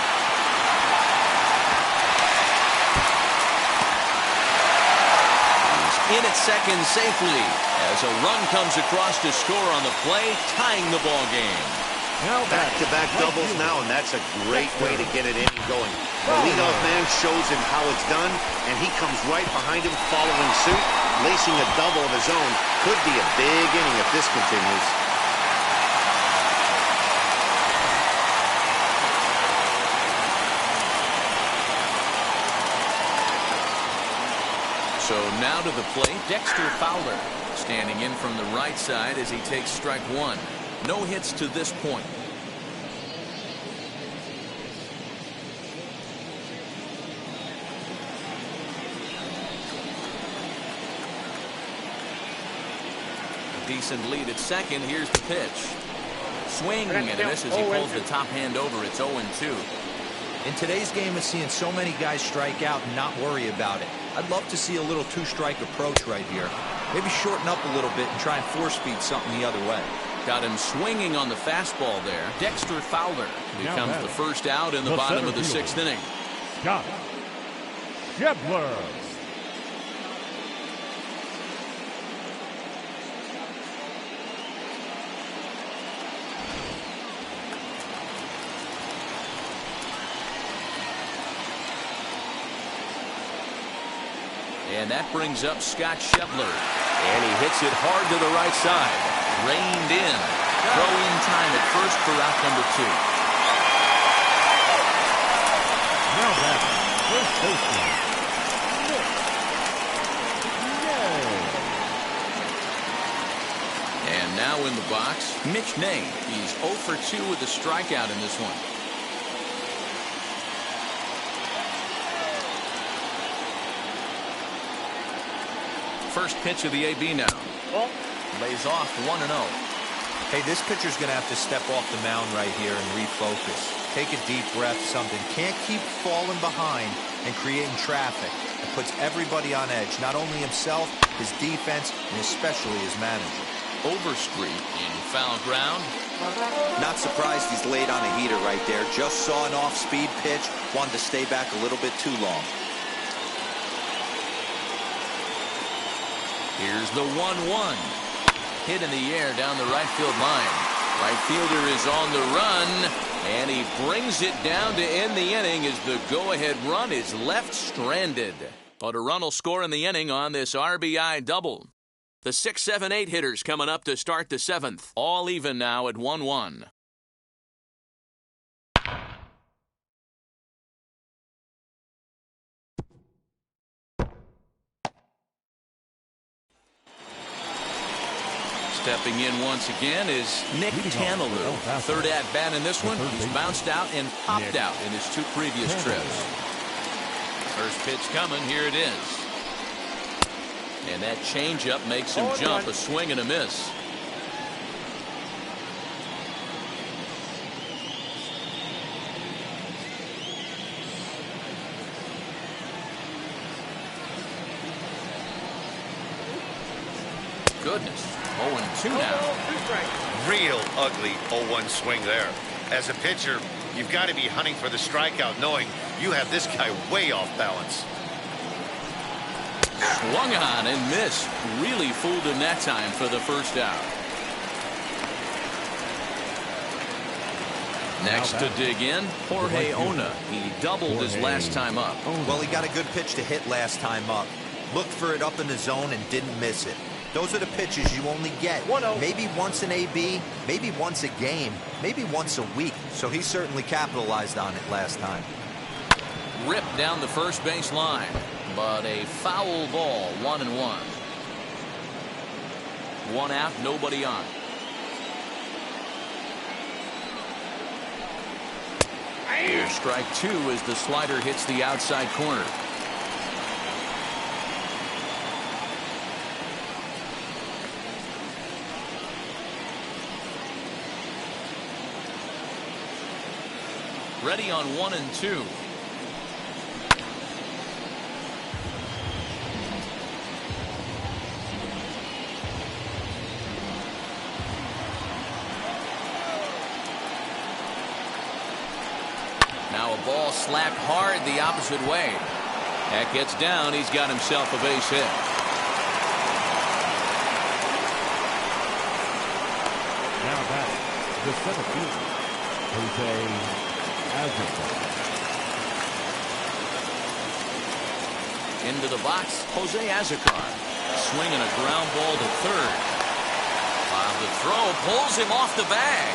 He's in at second safely as a run comes across to score on the play, tying the ball game. Back-to-back doubles now, and that's a great way to get it in and going. The leadoff man shows him how it's done, and he comes right behind him following suit, lacing a double of his own. Could be a big inning if this continues. So now to the plate, Dexter Fowler standing in from the right side as he takes strike 1. No hits to this point. A decent lead at second. Here's the pitch. Swing and a miss as he pulls the top hand over. It's 0-2. In today's game of seeing so many guys strike out and not worry about it, I'd love to see a little 2-strike approach right here. Maybe shorten up a little bit and try and force-feed something the other way. Got him swinging on the fastball there. Dexter Fowler becomes the first out in the bottom of the 6th inning. Scott Schebler. And that brings up Scott Schebler. And he hits it hard to the right side. Reined in. Throw-in time at first for out number 2. Now back, first baseman, Mitch And now in the box, Mitch Ney. He's 0 for 2 with a strikeout in this one. First pitch of the AB now. Lays off 1-0. Hey, this pitcher's going to have to step off the mound right here and refocus. Take a deep breath, something. Can't keep falling behind and creating traffic. It puts everybody on edge, not only himself, his defense, and especially his manager. Overstreet in foul ground. Not surprised he's laid on a heater right there. Just saw an off-speed pitch, wanted to stay back a little bit too long. Here's the 1-1. Hit in the air down the right field line. Right fielder is on the run, and he brings it down to end the inning as the go-ahead run is left stranded. But a run will score in the inning on this RBI double. The 6, 7, 8 hitters coming up to start the 7th. All even now at 1-1. Stepping in once again is Nick Tantalue. Third at bat in this one. He's bounced out and popped out in his 2 previous trips. First pitch coming. Here it is. And that changeup makes him jump. A swing and a miss. Goodness. 0-2 now. Real ugly 0-1 swing there. As a pitcher, you've got to be hunting for the strikeout, knowing you have this guy way off balance. Swung on and missed. Really fooled him that time for the first out. Next to dig in, Jorge Ona. He doubled his last time up. Well, he got a good pitch to hit last time up. Looked for it up in the zone and didn't miss it. Those are the pitches you only get. Maybe once an AB, maybe once a game, maybe once a week. So he certainly capitalized on it last time. Ripped down the first base line, but a foul ball. 1-1. 1 out, nobody on. Here's strike 2 as the slider hits the outside corner. Ready on 1-2. Now a ball slapped hard the opposite way. That gets down. He's got himself a base hit. Now back, the center fielder, Jose Azucar. Into the box, Jose Azucar. Swinging a ground ball to third. While the throw pulls him off the bag.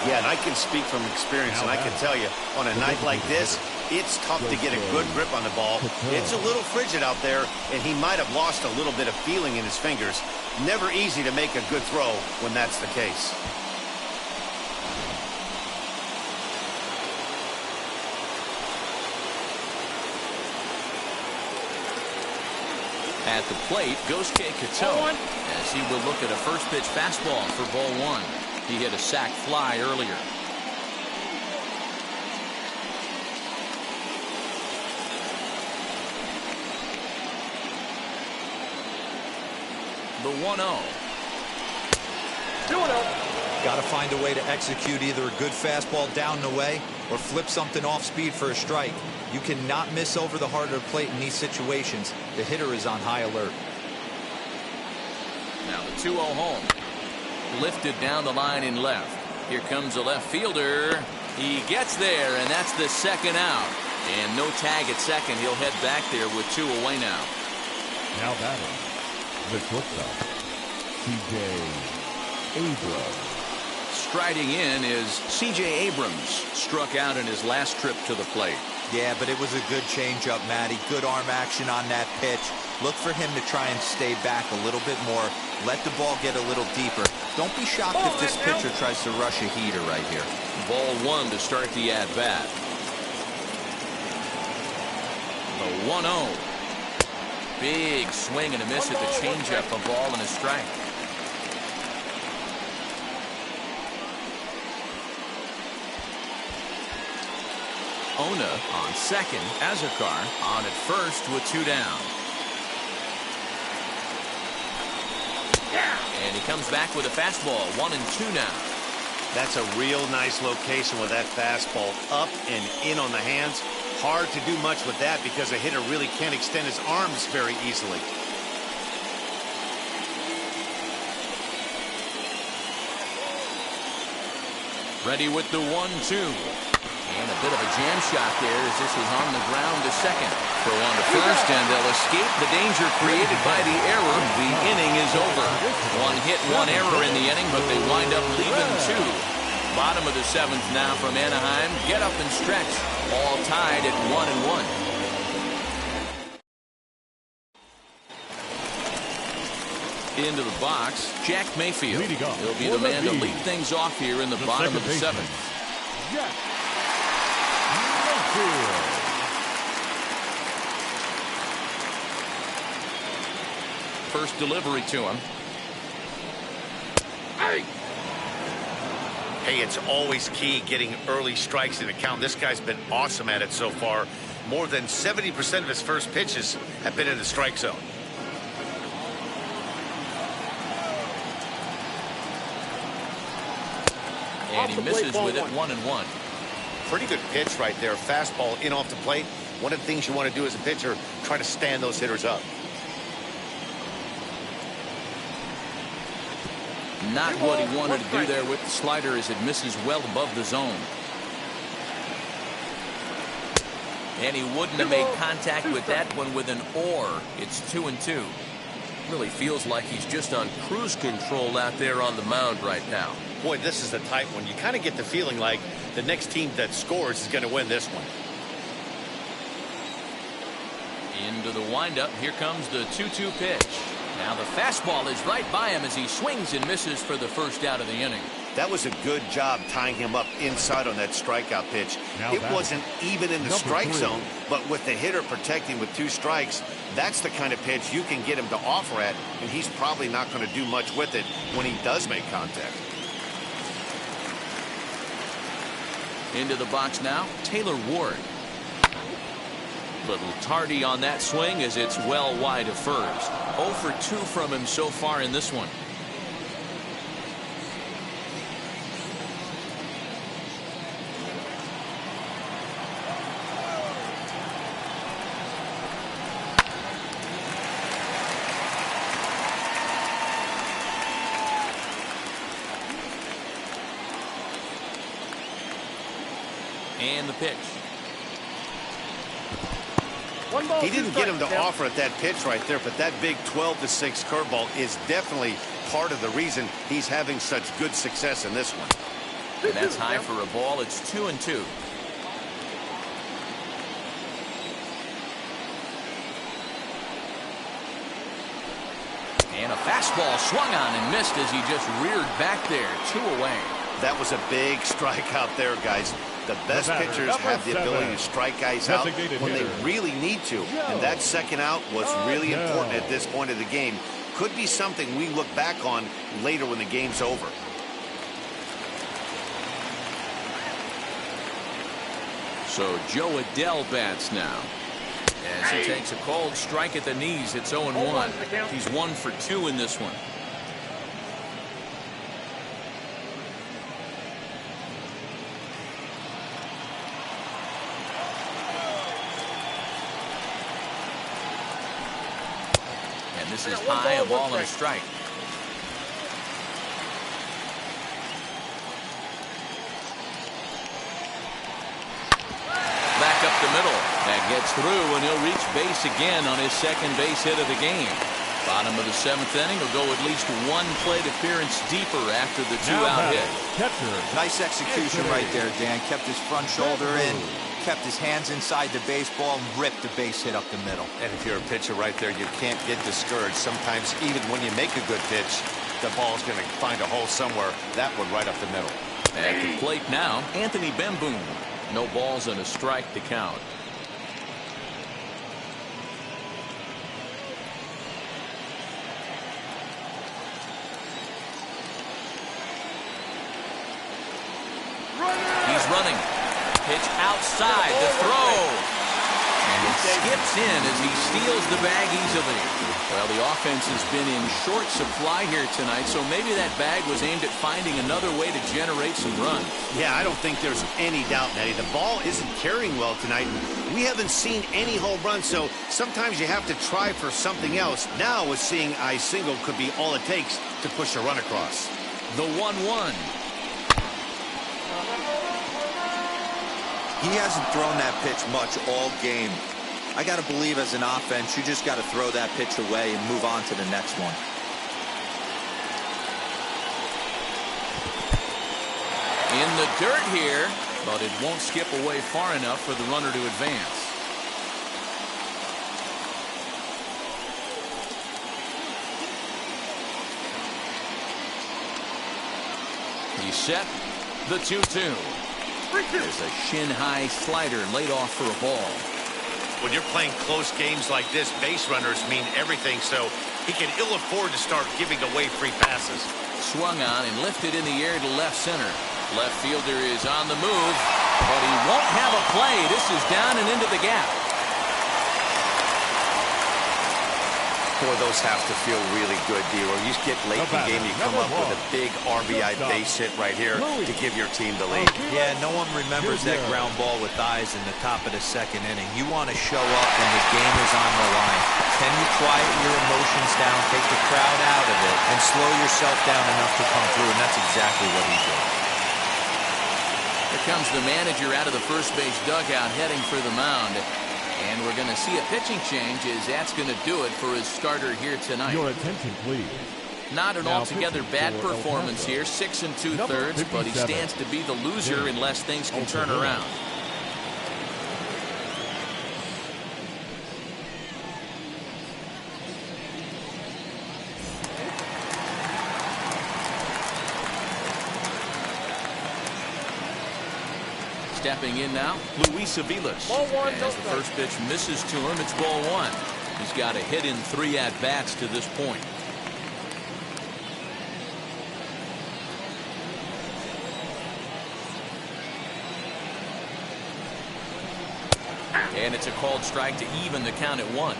Yeah, and I can speak from experience, and I can tell you, on a night like this, it's tough to get a good grip on the ball. It's a little frigid out there, and he might have lost a little bit of feeling in his fingers. Never easy to make a good throw when that's the case. At the plate, Gosuke Katoh, as he will look at a first pitch fastball for ball 1. He hit a sac fly earlier. The 1-0. 2-0. Got to find a way to execute either a good fastball down and away or flip something off speed for a strike. You cannot miss over the heart of the plate in these situations. The hitter is on high alert. Now the 2-0 home. Lifted down the line in left. Here comes a left fielder. He gets there, and that's the second out. And no tag at second. He'll head back there with 2 away now. Now batting, the shortstop, C.J. Abrams. Striding in is C.J. Abrams. Struck out in his last trip to the plate. Yeah, but it was a good changeup, Matty. Good arm action on that pitch. Look for him to try and stay back a little bit more. Let the ball get a little deeper. Don't be shocked if this pitcher tries to rush a heater right here. Ball 1 to start the at-bat. The 1-0. Big swing and a miss at the changeup. A ball and a strike. Ona on second. Azucar on at first with 2 down. And he comes back with a fastball. 1-2 now. That's a real nice location with that fastball up and in on the hands. Hard to do much with that because a hitter really can't extend his arms very easily. Ready with the 1-2. And a bit of a jam shot there as this is on the ground to second. Throw on to first, and they'll escape the danger created by the error. The inning is over. 1 hit, 1 error in the inning, but they wind up leaving 2. Bottom of the 7th now from Anaheim. Get up and stretch. All tied at 1-1. Into the box, Jack Mayfield. He'll be the man to lead things off here in the bottom of the seventh. Jack Mayfield. First delivery to him. Hey, it's always key getting early strikes in the count. This guy's been awesome at it so far. More than 70% of his first pitches have been in the strike zone. And he misses with it 1-1. Pretty good pitch right there. Fastball in off the plate. One of the things you want to do as a pitcher, try to stand those hitters up. Not what he wanted to do there with the slider, as it misses well above the zone. And he wouldn't have made contact with that one with an or. It's 2-2. Really feels like he's just on cruise control out there on the mound right now. Boy, this is a tight one. You kind of get the feeling like the next team that scores is going to win this one. Into the windup. Here comes the 2-2 pitch. Now the fastball is right by him as he swings and misses for the first out of the inning. That was a good job tying him up inside on that strikeout pitch. It wasn't even in the strike zone, but with the hitter protecting with 2 strikes, that's the kind of pitch you can get him to offer at, and he's probably not going to do much with it when he does make contact. Into the box now, Taylor Ward. Little tardy on that swing as it's well wide of first. 0 for 2 from him so far in this one. And the pitch. He didn't get him to offer at that pitch right there, but that big 12-6 curveball is definitely part of the reason he's having such good success in this one. And that's high for a ball. It's 2-2. And a fastball swung on and missed as he just reared back there. 2 away. That was a big strikeout there, guys. The best pitchers have the ability to strike guys out when they really need to. And that second out was really important at this point of the game. Could be something we look back on later when the game's over. So Joe Adele bats now. As he takes a cold strike at the knees, it's 0-1. He's 1 for 2 in this one. This is high, a ball and a strike. Back up the middle. That gets through, and he'll reach base again on his second base hit of the game. Bottom of the 7th inning will go at least 1 plate appearance deeper after the 2-out hit. Nice execution right there, Dan. Kept his front shoulder in, kept his hands inside the baseball, and ripped the base hit up the middle. And if you're a pitcher right there, you can't get discouraged. Sometimes even when you make a good pitch, the ball's going to find a hole somewhere. That one right up the middle. At the plate now, Anthony Bemboom. No balls and a strike to count. He's running. Pitch outside, the throw. And it skips in as he steals the bag easily. Well, the offense has been in short supply here tonight, so maybe that bag was aimed at finding another way to generate some runs. Yeah, I don't think there's any doubt, Eddie. The ball isn't carrying well tonight. We haven't seen any home runs, so sometimes you have to try for something else. Now, with seeing I single could be all it takes to push a run across. The 1-1. He hasn't thrown that pitch much all game. I got to believe as an offense, you just got to throw that pitch away and move on to the next one. In the dirt here, but it won't skip away far enough for the runner to advance. He's set. The 2-2. There's a shin-high slider laid off for a ball. When you're playing close games like this, base runners mean everything, so he can ill afford to start giving away free passes. Swung on and lifted in the air to left center. Left fielder is on the move, but he won't have a play. This is down and into the gap. Boy, those have to feel really good, D-Roy. You get late in the game, you come up with a big RBI base hit right here to give your team the lead. Yeah, no one remembers that ground ball with eyes in the top of the second inning. You want to show up when the game is on the line. Can you quiet your emotions down, take the crowd out of it, and slow yourself down enough to come through? And that's exactly what he did. Here comes the manager out of the first base dugout heading for the mound. And we're going to see a pitching change as that's going to do it for his starter here tonight. Your attention, please. Not an altogether bad performance here, 6 2/3, but he stands to be the loser unless things can turn around. Stepping in now, Luis Aviles. As the first pitch misses to him, it's ball 1. He's got a hit in 3 at-bats to this point. And it's a called strike to even the count at 1.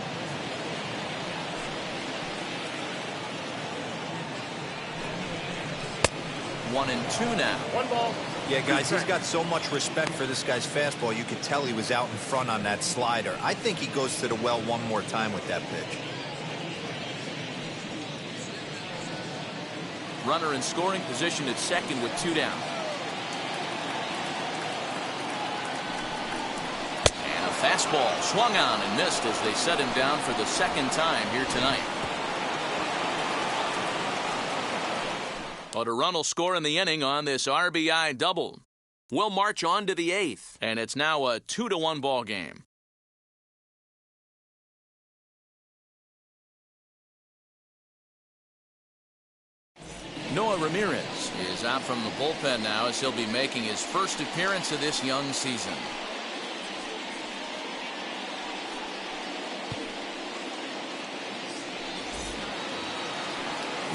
One and 2 now. 1 ball. Yeah, guys, he's got so much respect for this guy's fastball. You could tell he was out in front on that slider. I think he goes to the well one more time with that pitch. Runner in scoring position at second with 2 down. And a fastball swung on and missed as they set him down for the second time here tonight. But a run will score in the inning on this RBI double. We'll march on to the 8th, and it's now a 2-1 ball game. Noah Ramirez is out from the bullpen now as he'll be making his first appearance of this young season.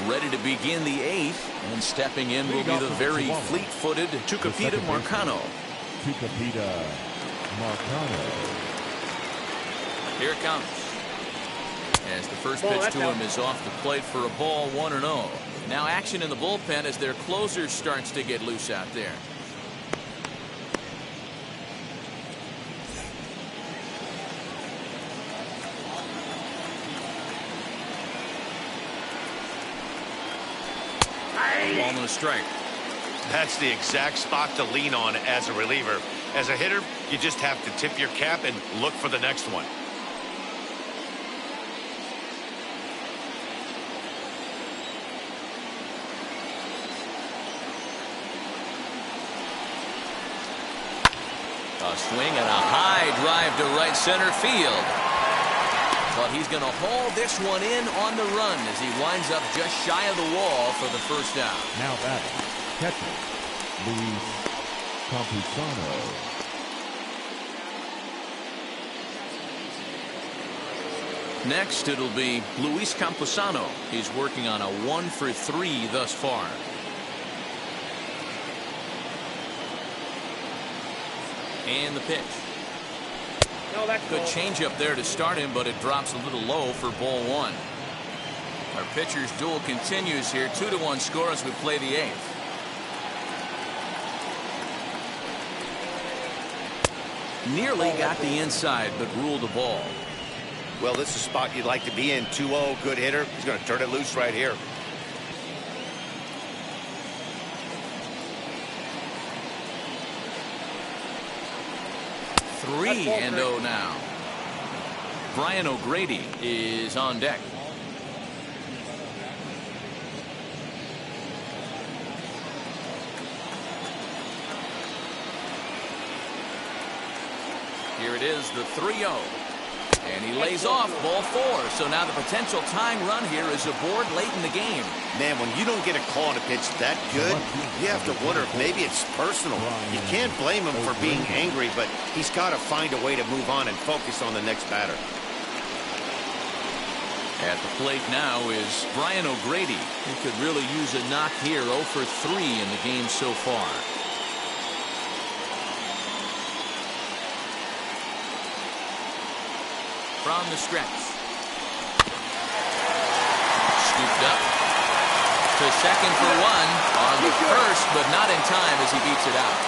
Ready to begin the 8th, and stepping in will be the very fleet-footed Tucupita Marcano. Tucupita Marcano. Here it comes. As the first pitch to him is off the plate for a ball, 1-0. Now action in the bullpen as their closer starts to get loose out there. Ball and a strike. That's the exact spot to lean on as a reliever. As a hitter, you just have to tip your cap and look for the next one. A swing and a high drive to right center field. But he's going to haul this one in on the run as he winds up just shy of the wall for the first down. Now batting, catcher, Luis Camposano. Next, it'll be Luis Camposano. He's working on a 1-for-3 thus far. And the pitch. Good changeup there to start him, but it drops a little low for ball 1. Our pitcher's duel continues here. 2-1 score as we play the 8th. Nearly got the inside, but ruled the ball. Well, this is a spot you'd like to be in. 2-0, good hitter. He's going to turn it loose right here. Three and 0 now. Brian O'Grady is on deck. Here it is, the 3-0. And he lays off ball 4. So now the potential tying run here is aboard late in the game. Man, when you don't get a call on a pitch that good, you have to wonder if maybe it's personal. You can't blame him for being angry, but he's got to find a way to move on and focus on the next batter. At the plate now is Brian O'Grady. He could really use a knock here. 0 for 3 in the game so far. From the stretch. Scooped up to second for 1 on the first, but not in time as he beats it out.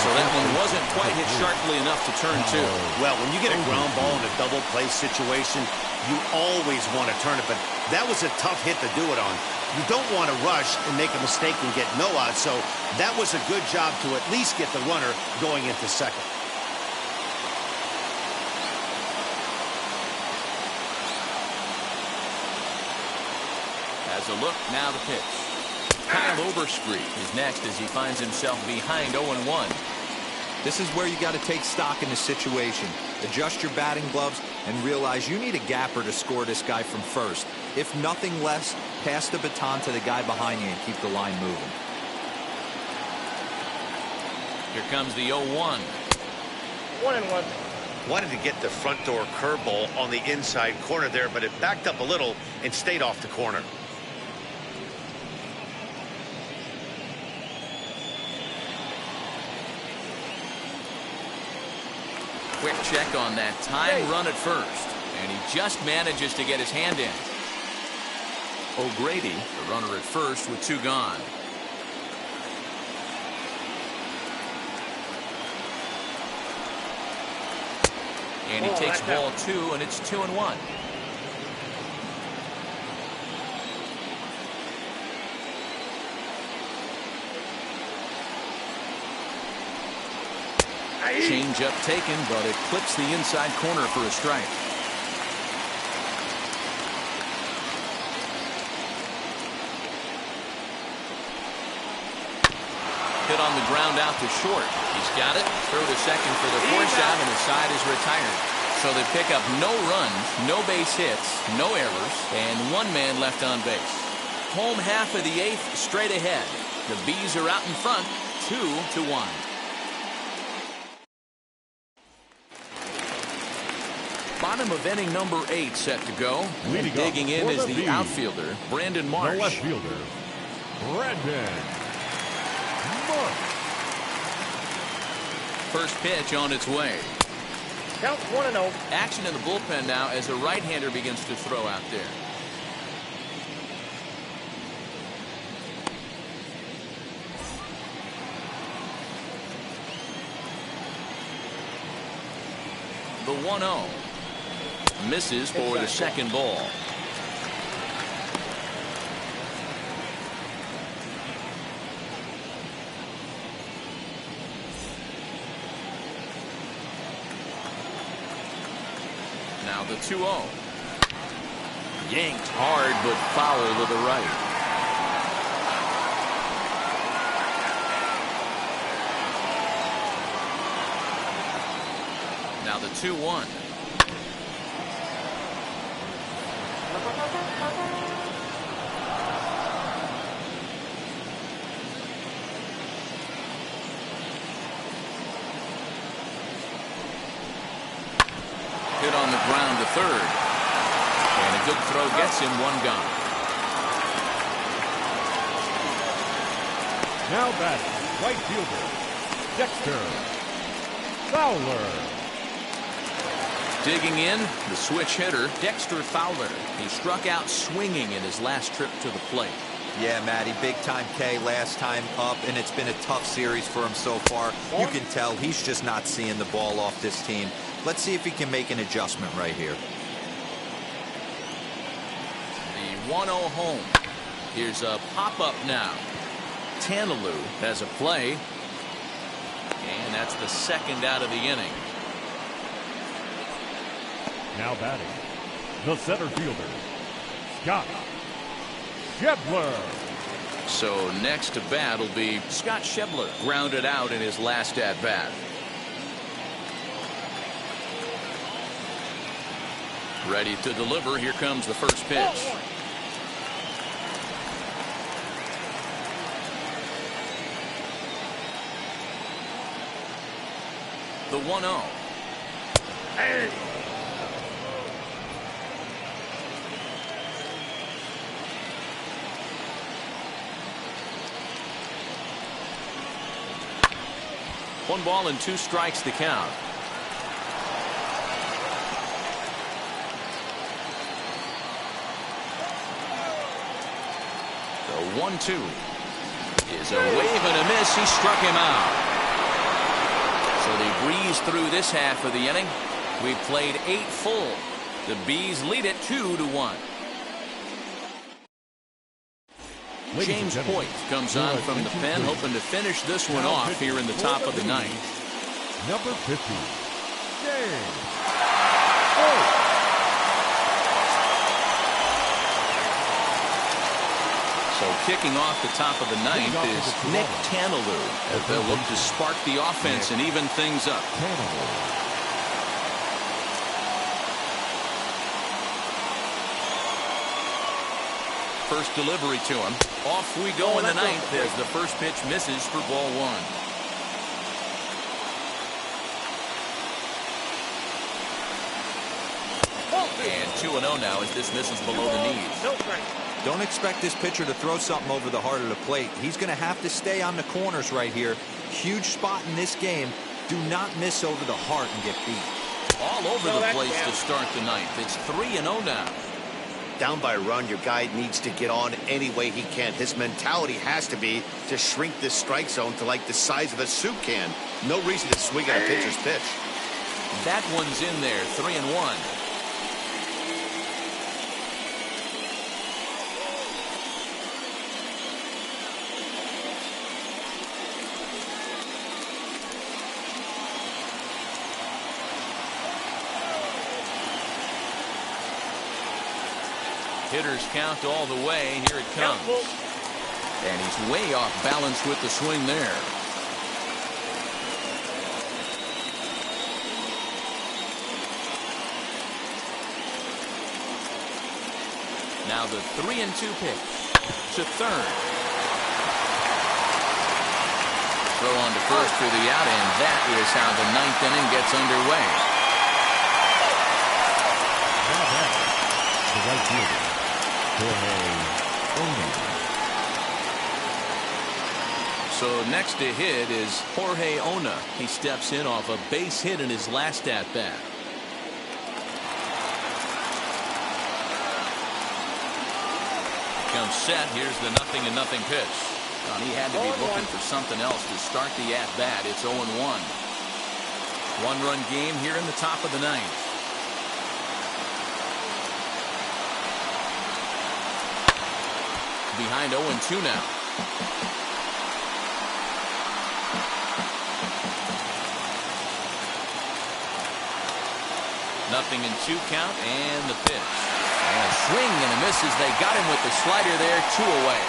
So that one wasn't quite hit sharply enough to turn 2. Well, when you get a ground ball in a double play situation, you always want to turn it, but that was a tough hit to do it on. You don't want to rush and make a mistake and get no out, so that was a good job to at least get the runner going into second. As a look, now the pitch. Kyle Overstreet is next as he finds himself behind 0-1. This is where you got to take stock in the situation. Adjust your batting gloves and realize you need a gapper to score this guy from first. If nothing less, pass the baton to the guy behind you and keep the line moving. Here comes the 0-1. 1-1. Wanted to get the front door curveball on the inside corner there, but it backed up a little and stayed off the corner. Quick check on that time run at first, and he just manages to get his hand in. O'Grady, the runner at first with 2 gone. And he takes ball 2, and it's 2-1. Change up taken, but it clips the inside corner for a strike. Hit on the ground out to short. He's got it. Throw to second for the force out, and his side is retired. So they pick up no runs, no base hits, no errors, and 1 man left on base. Home half of the 8th straight ahead. The Bees are out in front, 2-1. Bottom of inning number 8 set to go. And digging in is the outfielder, Brandon Marsh. The left fielder, Brandon Marsh. First pitch on its way. Count 1-0. Action in the bullpen now as a right-hander begins to throw out there. The 1-0. Misses for the second ball. Now the 2-0. Yanked hard, but foul to the right. Now the 2-1. Hit on the ground to third. And a good throw gets him 1 gone. Now batting, right fielder, Dexter Fowler. Digging in, the switch hitter, Dexter Fowler. He struck out swinging in his last trip to the plate. Yeah, Matty, big time K last time up, and it's been a tough series for him so far. You can tell he's just not seeing the ball off this team. Let's see if he can make an adjustment right here. The 1-0 home. Here's a pop-up now. Tantalue has a play. And that's the second out of the inning. Now batting, the center fielder, Scott Shebler. So next to bat will be Scott Shebler, grounded out in his last at-bat. Ready to deliver. Here comes the first pitch. The 1-0. Hey. One ball and 2 strikes to count. The 1-2 is a wave and a miss. He struck him out. So they breeze through this half of the inning. We've played 8 full. The Bees lead it 2-1. James Hoyt comes on from the pen, hoping to finish this one off here in the top of the ninth. Number 50, James Hoyt. So kicking off the top of the ninth is Nick Tantalue, as they'll look to spark the offense and even things up. First delivery to him. Off we go in the ninth as the first pitch misses for ball 1. And 2-0 now as this misses below the knees. Don't expect this pitcher to throw something over the heart of the plate. He's going to have to stay on the corners right here. Huge spot in this game. Do not miss over the heart and get beat. All over the place to start the ninth. It's 3-0 now. Down by a run, your guy needs to get on any way he can. His mentality has to be to shrink this strike zone to like the size of a soup can. No reason to swing at a pitcher's pitch. That one's in there. 3-1. Hitters count all the way. Here it comes. And he's way off balance with the swing there. Now the 3-2 pitch to third. Throw on to first for the out, and that is how the ninth inning gets underway. The right fielder, So next to hit is Jorge Ona. He steps in off a base hit in his last at bat. Comes set. Here's the 0-0 pitch. Well, he had to be looking for something else to start the at bat. It's 0-1. One-run game here in the top of the ninth. Behind 0-2 now. Nothing in 2 count, and the pitch. And a swing and a miss as they got him with the slider there. 2 away.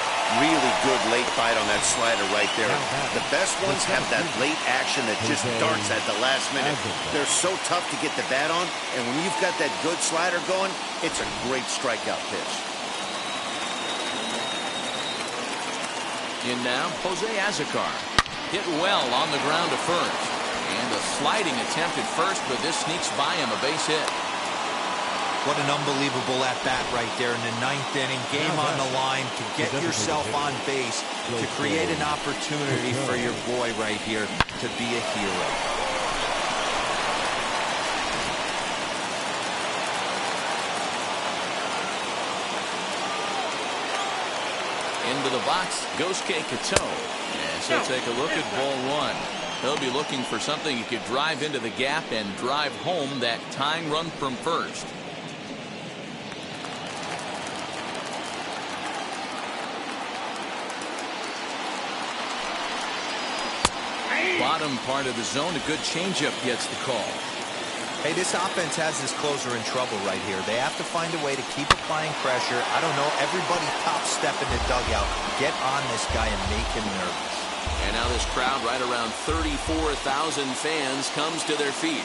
Really good late bite on that slider right there. The best ones have that late action that just darts at the last minute. They're so tough to get the bat on, and when you've got that good slider going, it's a great strikeout pitch. In now, Jose Azocar. Hit well on the ground to first. And a sliding attempt at first, but this sneaks by him, a base hit. What an unbelievable at-bat right there in the ninth inning. Game on the line to get yourself on base, to create an opportunity for your boy right here to be a hero. Into the box goes Kato. And so take a look at ball 1. He'll be looking for something he could drive into the gap and drive home that tying run from first. Bottom part of the zone, a good changeup gets the call. Hey, this offense has this closer in trouble right here. They have to find a way to keep applying pressure. I don't know, everybody top step in the dugout. Get on this guy and make him nervous. And now this crowd, right around 34,000 fans, comes to their feet.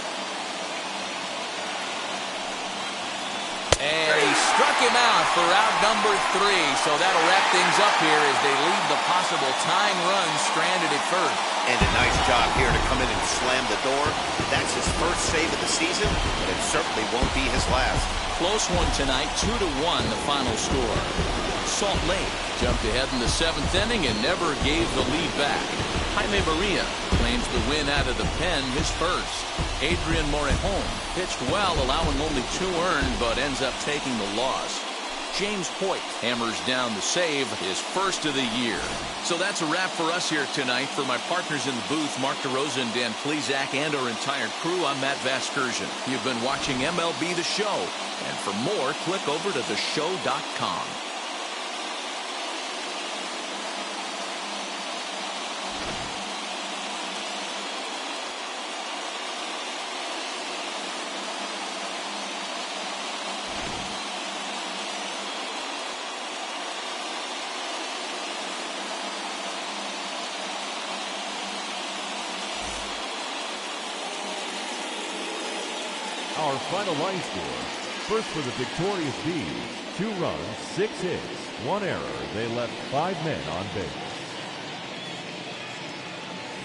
struck him out for out number 3, so that'll wrap things up here as they leave the possible tying run stranded at first. And a nice job here to come in and slam the door. That's his first save of the season, but it certainly won't be his last. Close one tonight, 2-1 the final score. Salt Lake jumped ahead in the 7th inning and never gave the lead back. Jaime Barria claims the win out of the pen, his first. Adrian Morejon pitched well, allowing only 2 earned, but ends up taking the loss. James Hoyt hammers down the save, his first of the year. So that's a wrap for us here tonight. For my partners in the booth, Mark DeRosa and Dan Plesac, and our entire crew, I'm Matt Vasgersian. You've been watching MLB The Show. And for more, click over to theshow.com. Our final line score. First for the victorious Bees, 2 runs, 6 hits, 1 error. They left 5 men on base.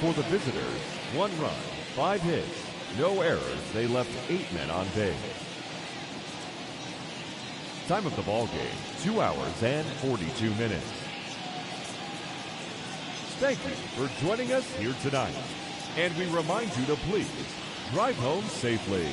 For the visitors, 1 run, 5 hits, no errors. They left 8 men on base. Time of the ball game, 2 hours and 42 minutes. Thank you for joining us here tonight. And we remind you to please drive home safely.